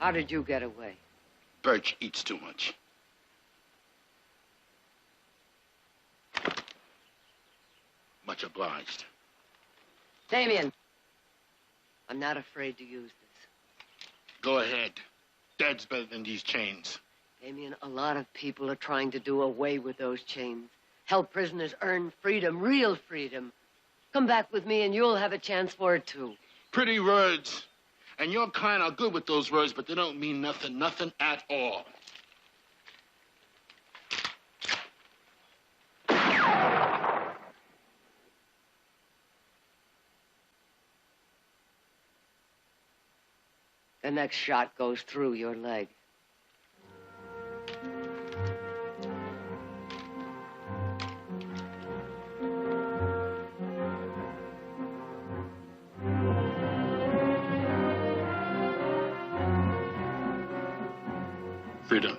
How did you get away? Birch eats too much. Much obliged. Damien, I'm not afraid to use this. Go ahead. Dead's better than these chains. Damien, a lot of people are trying to do away with those chains. Help prisoners earn freedom, real freedom. Come back with me and you'll have a chance for it too. Pretty words. And your kind are good with those words, but they don't mean nothing, nothing at all. The next shot goes through your leg. Freedom.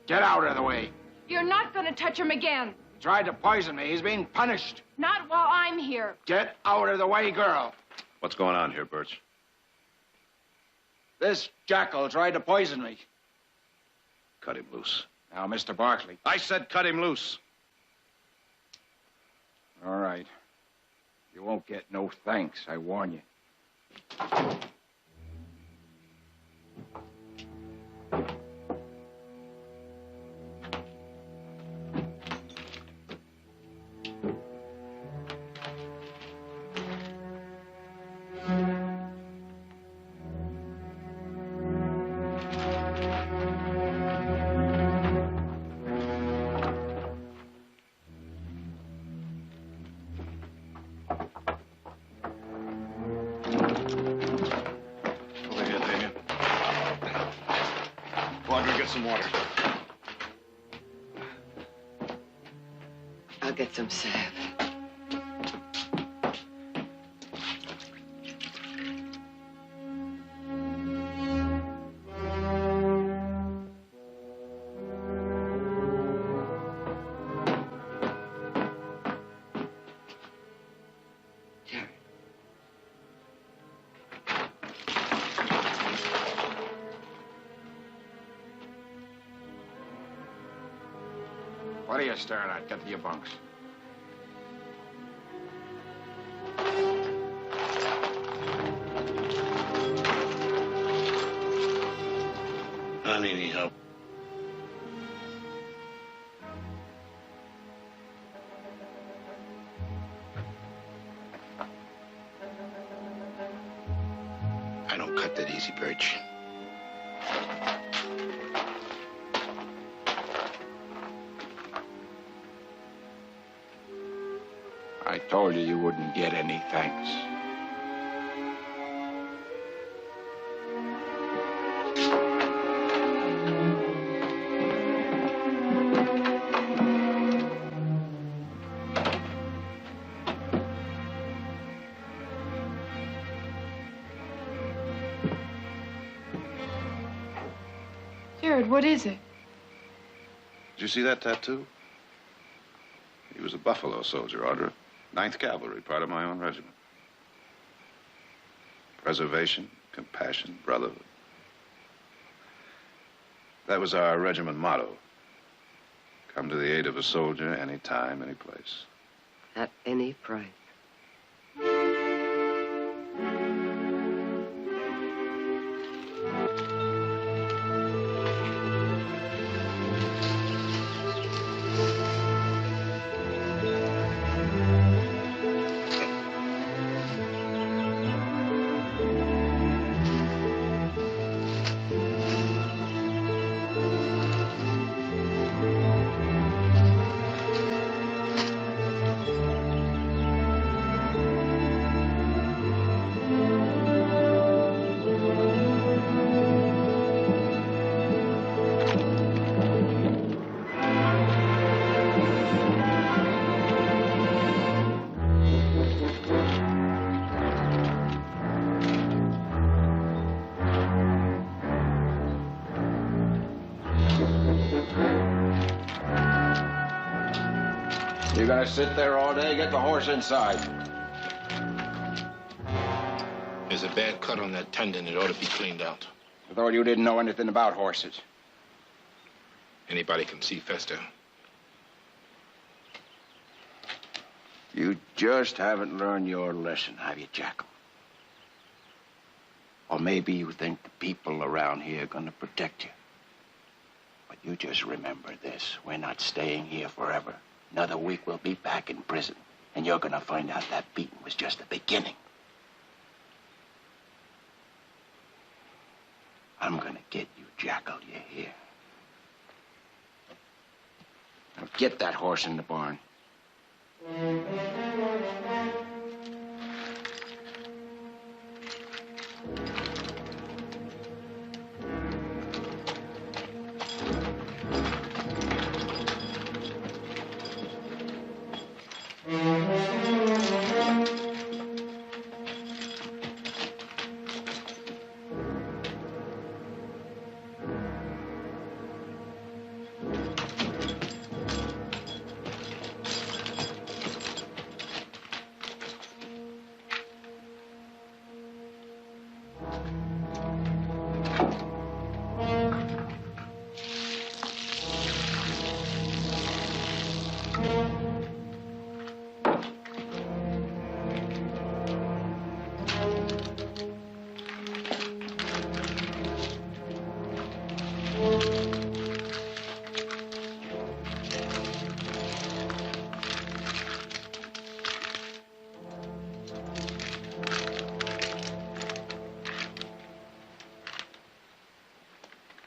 Get out of the way. You're not going to touch him again. He tried to poison me. He's being punished. Not while I'm here. Get out of the way, girl. What's going on here, Birch? This jackal tried to poison me. Cut him loose. Now, Mr. Barkley. I said cut him loose. All right. You won't get no thanks, I warn you. Some water. I'll get some salve. What are you staring at? Get to your bunks. I told you you wouldn't get any thanks. Jared, what is it? Did you see that tattoo? He was a Buffalo soldier, Audra. 9th Cavalry, part of my own regiment. Preservation, compassion, brotherhood. That was our regiment motto. Come to the aid of a soldier any time, any place. At any price. You gonna sit there all day? Get the horse inside. There's a bad cut on that tendon. It ought to be cleaned out. I thought you didn't know anything about horses. Anybody can see Fester. You just haven't learned your lesson, have you, Jackal? Or maybe you think the people around here are gonna protect you. But you just remember this. We're not staying here forever. Another week we'll be back in prison. And you're gonna find out that beating was just the beginning. I'm gonna get you, Jackal, you hear? Now get that horse in the barn.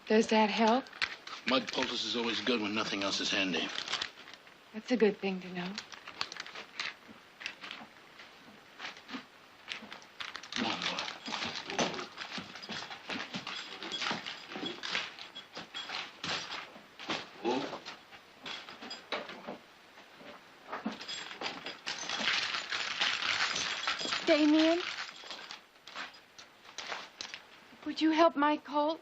Does that help? Mud poultice is always good when nothing else is handy. That's a good thing to know. Come on, boy. Damien? Would you help my colt?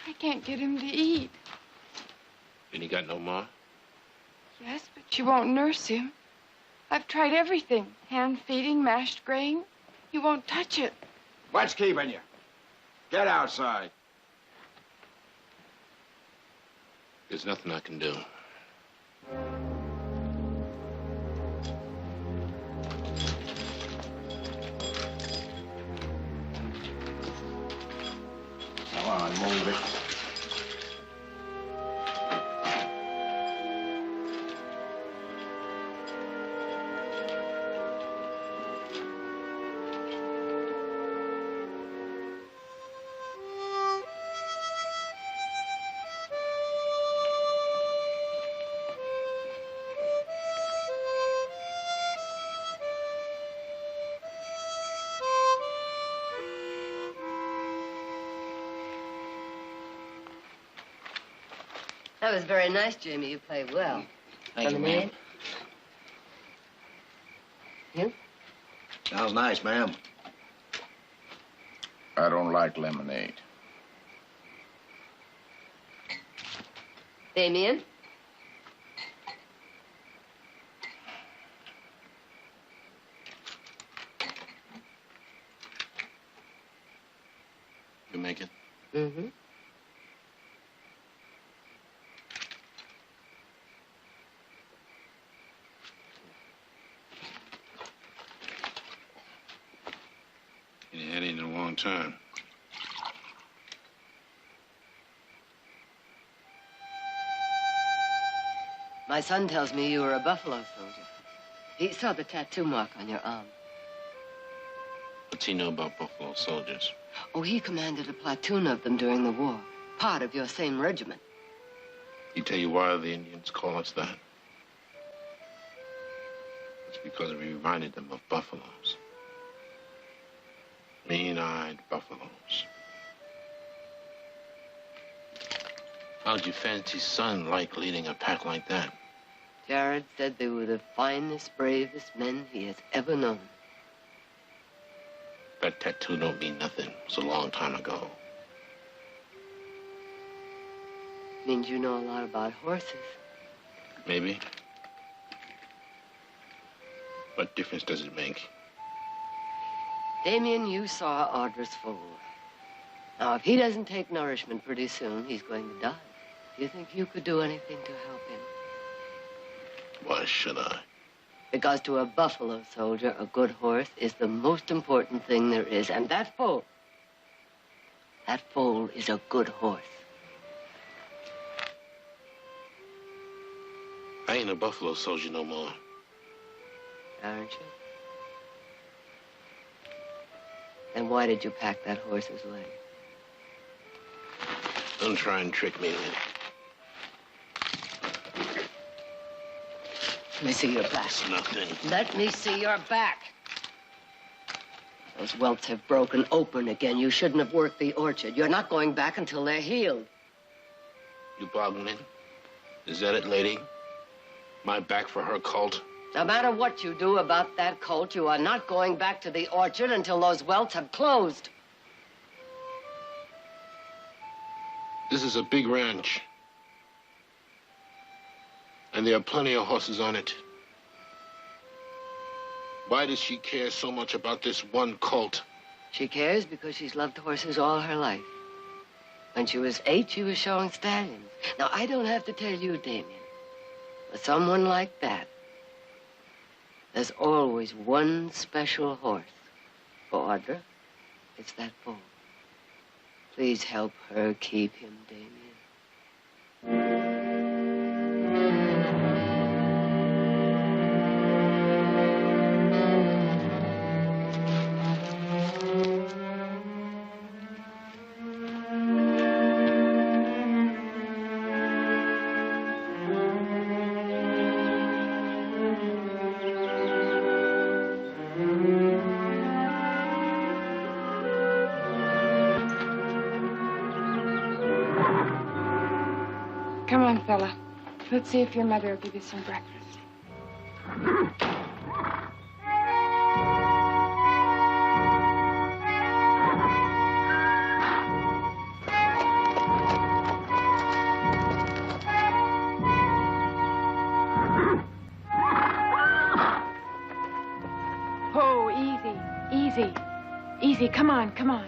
I can't get him to eat. And he got no ma? Yes, but she won't nurse him. I've tried everything. Hand feeding, mashed grain. He won't touch it. What's keeping you? Get outside. There's nothing I can do. Come on, move it. That was very nice, Jamie. You played well. Thank you, ma'am. You? Sounds nice, ma'am. I don't like lemonade. Damien? You make it? Mm-hmm. You had it in a long time. My son tells me you were a Buffalo soldier. He saw the tattoo mark on your arm. What's he know about Buffalo soldiers? Oh, he commanded a platoon of them during the war. Part of your same regiment. He tell you why the Indians call us that? It's because we reminded them of buffaloes. Mean-eyed buffaloes. How'd your fancy son like leading a pack like that? Jared said they were the finest, bravest men he has ever known. That tattoo don't mean nothing. It was a long time ago. Means you know a lot about horses. Maybe. What difference does it make? Damien, you saw Audra's foal. Now, if he doesn't take nourishment pretty soon, he's going to die. Do you think you could do anything to help him? Why should I? Because to a buffalo soldier, a good horse is the most important thing there is. And that foal is a good horse. I ain't a buffalo soldier no more. Aren't you? Then why did you pack that horse's leg? Don't try and trick me, Lynn. Let me see your back. It's nothing. Let me see your back. Those welts have broken open again. You shouldn't have worked the orchard. You're not going back until they're healed. You bargaining? Is that it, lady? My back for her cult? No matter what you do about that colt, you are not going back to the orchard until those welts have closed. This is a big ranch. And there are plenty of horses on it. Why does she care so much about this one colt? She cares because she's loved horses all her life. When she was 8, she was showing stallions. Now, I don't have to tell you, Damien, for someone like that, there's always one special horse. For Audra, it's that bull. Please help her keep him, Damien. Come on, fella. Let's see if your mother will give you some breakfast. Oh, easy, easy, easy. Come on, come on.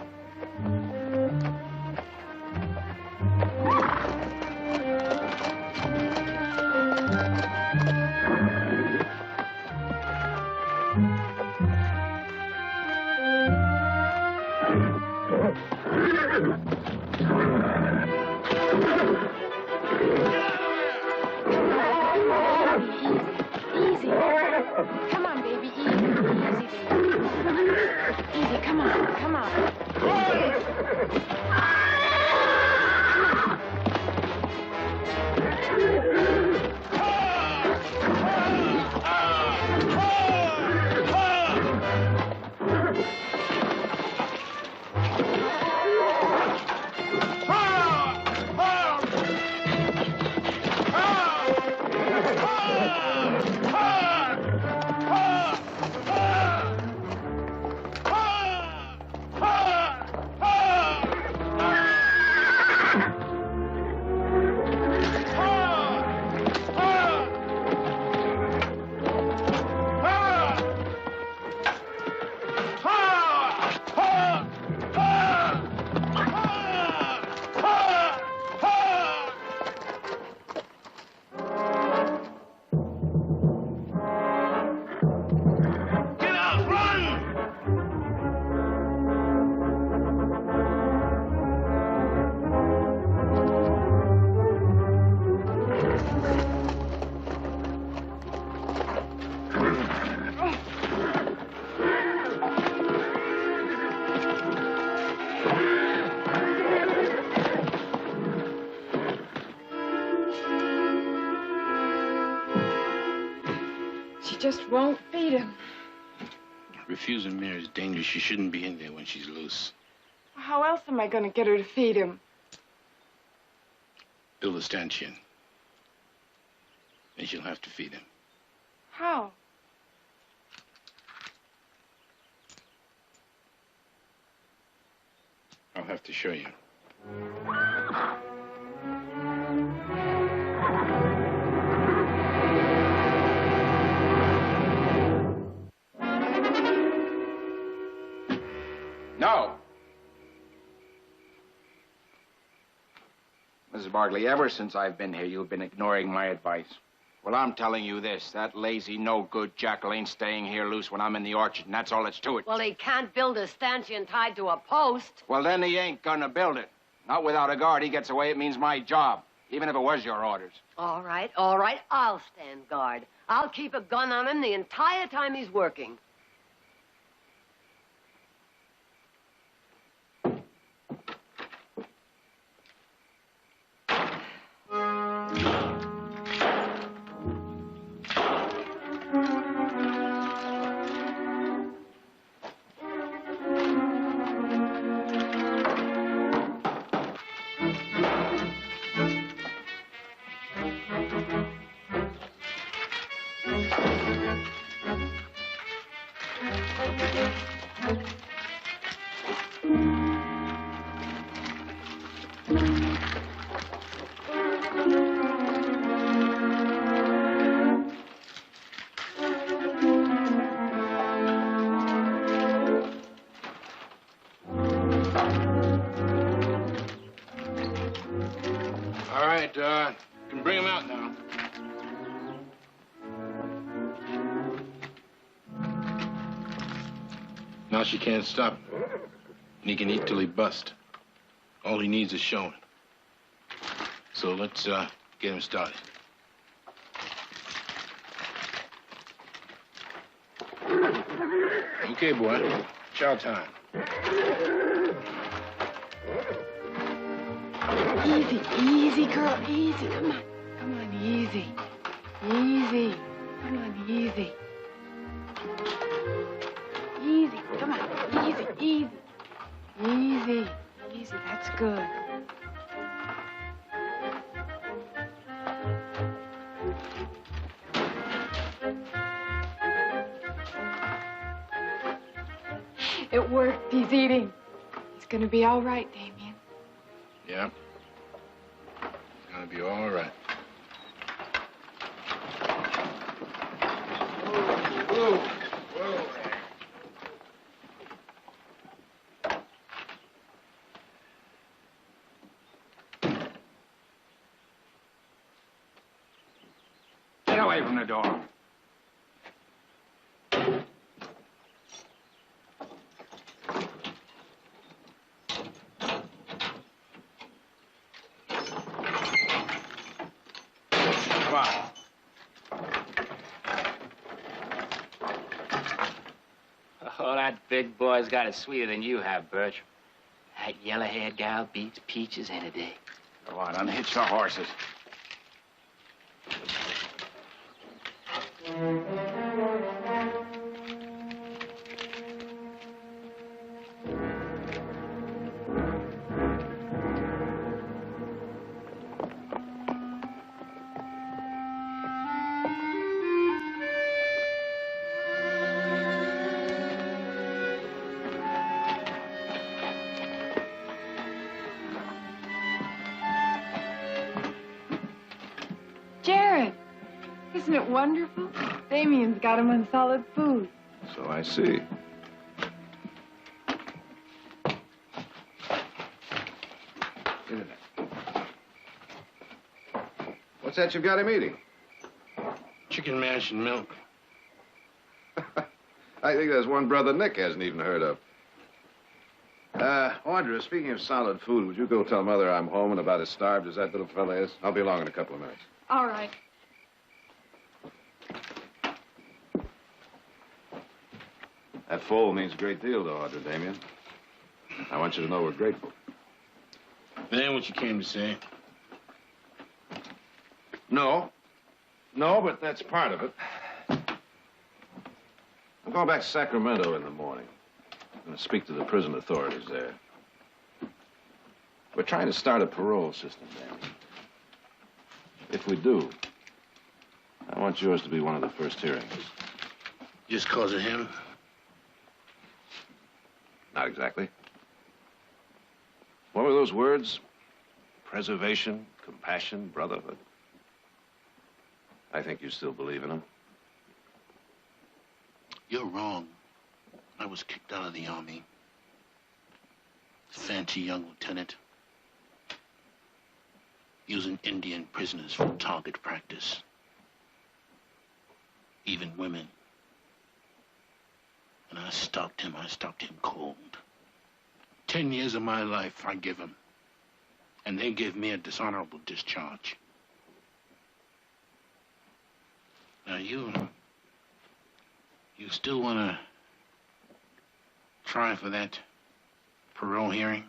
Come on, baby, easy, easy, baby. Easy, come on, come on. just won't feed him. Refusing Mary's dangerous. She shouldn't be in there when she's loose. How else am I going to get her to feed him? Build a stanchion. And she'll have to feed him. How? I'll have to show you. No. Mrs. Barkley, ever since I've been here, you've been ignoring my advice. Well, I'm telling you this. That lazy, no-good jackal ain't staying here loose when I'm in the orchard, and that's all that's to it. Well, he can't build a stanchion tied to a post. Well, then he ain't gonna build it. Not without a guard. He gets away, it means my job. Even if it was your orders. All right, I'll stand guard. I'll keep a gun on him the entire time he's working. All right, you can bring him out now. Now she can't stop him. And he can eat till he busts. All he needs is showing. So let's get him started. Okay, boy. Chow time. Easy, easy, girl, easy. Come on. Come on, easy. Easy. Come on, easy. Easy. Come on, easy, easy. Easy. Easy, that's good. It worked. He's eating. He's gonna be all right, Damien. Yeah. It's gonna be all right. Whoa, whoa. Get away from the door. Come on. Oh, that big boy's got it sweeter than you have, Bertram. That yellow-haired gal beats peaches any day. Come on, unhitch the horses. Jared, isn't it wonderful? Damien's got him on solid food. So I see. Get in there. What's that you've got him eating? Chicken mash and milk. I think there's one brother Nick hasn't even heard of. Audra, speaking of solid food, would you go tell Mother I'm home and about as starved as that little fella is? I'll be along in a couple of minutes. All right. That foal means a great deal to Audra, Damien. I want you to know we're grateful. That ain't what you came to say. No. No, but that's part of it. I'm going back to Sacramento in the morning. I'm going to speak to the prison authorities there. We're trying to start a parole system, Danny. If we do, I want yours to be one of the first hearings. Just cause of him? Not exactly. What were those words? Preservation, compassion, brotherhood. I think you still believe in them. You're wrong. I was kicked out of the Army. Fancy young lieutenant. Using Indian prisoners for target practice. Even women. And I stopped him cold. 10 years of my life I give him. And they give me a dishonorable discharge. Now you still want to try for that parole hearing?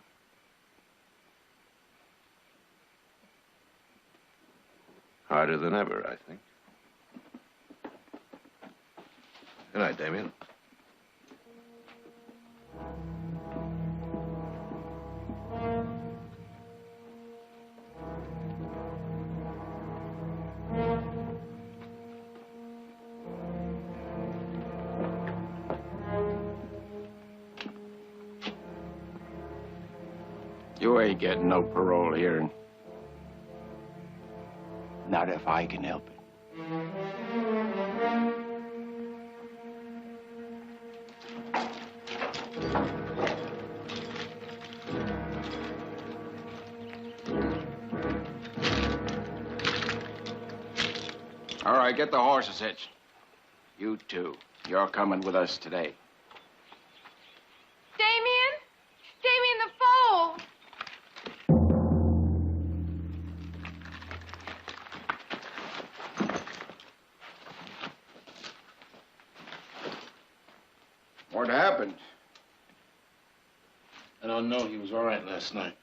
Harder than ever, I think. Good night, Damien. You ain't getting no parole hearing. Not if I can help it. All right, get the horses hitched. You two, you're coming with us today. Damien? Damien, the foal! What happened? I don't know. He was all right last night.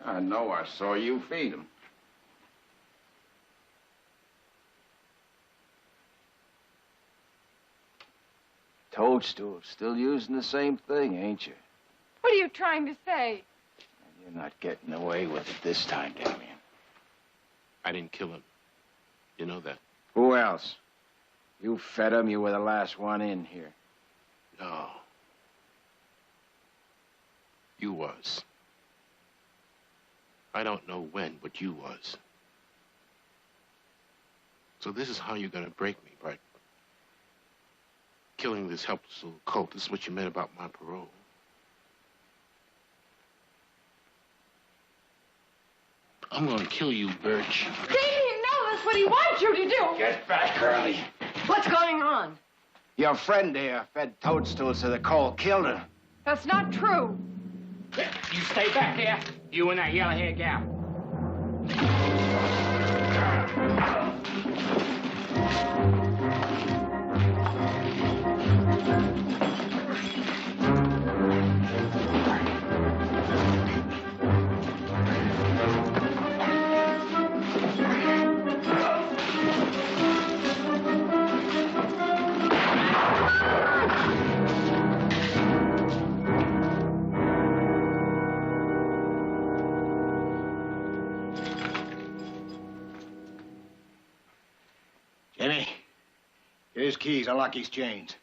I know. I saw you feed him. Toadstool, still using the same thing, ain't you? What are you trying to say? You're not getting away with it this time, Damien. I didn't kill him. You know that. Who else? You fed him. You were the last one in here. No. You was. I don't know when, but you was. So this is how you're gonna break me, by killing this helpless little colt. This is what you meant about my parole. I'm gonna kill you, Birch. Damien, no, that's what he wants you to do. Get back, Curly. What's going on? Your friend here fed Toadstools to the colt, killed her. That's not true. You stay back here. You and that yellow-haired gal. Jimmy, get his keys, unlock his chains.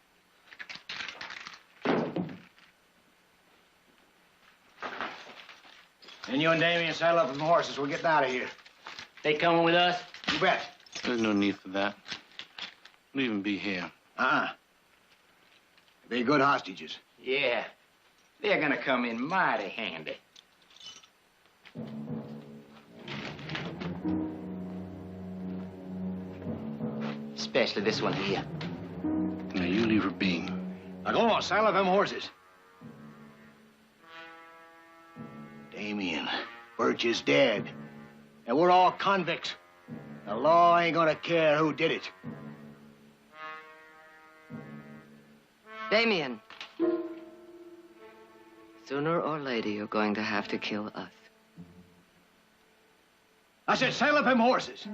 And you and Damien saddle up with the horses. We're getting out of here. They coming with us? You bet. There's no need for that. Don't even be here. They're good hostages. Yeah. They're gonna come in mighty handy. Especially this one here. Now, you leave her be. Now, go on, saddle up them horses. Damien, Birch is dead. And we're all convicts. The law ain't gonna care who did it. Damien. Sooner or later, you're going to have to kill us. I said, saddle up them horses.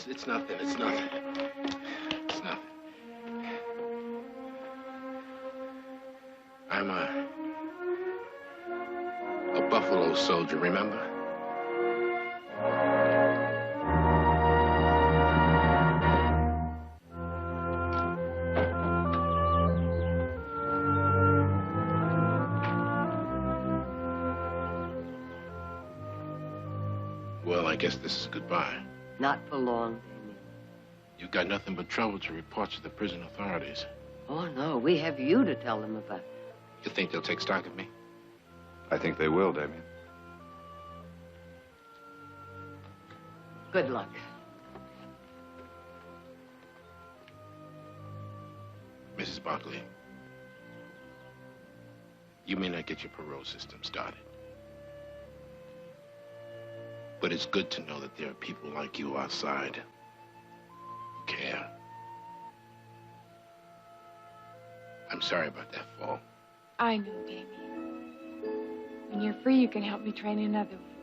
it's nothing. It's nothing. It's nothing. I'm a buffalo soldier, remember? Well, I guess this is goodbye. Not for long, Damien. You got nothing but trouble to report to the prison authorities. Oh, no, we have you to tell them about. You think they'll take stock of me? I think they will, Damien. Good luck. Mrs. Barkley, you may not get your parole system started. But it's good to know that there are people like you outside who care. I'm sorry about that fall. I know, Damien. When you're free, you can help me train another one.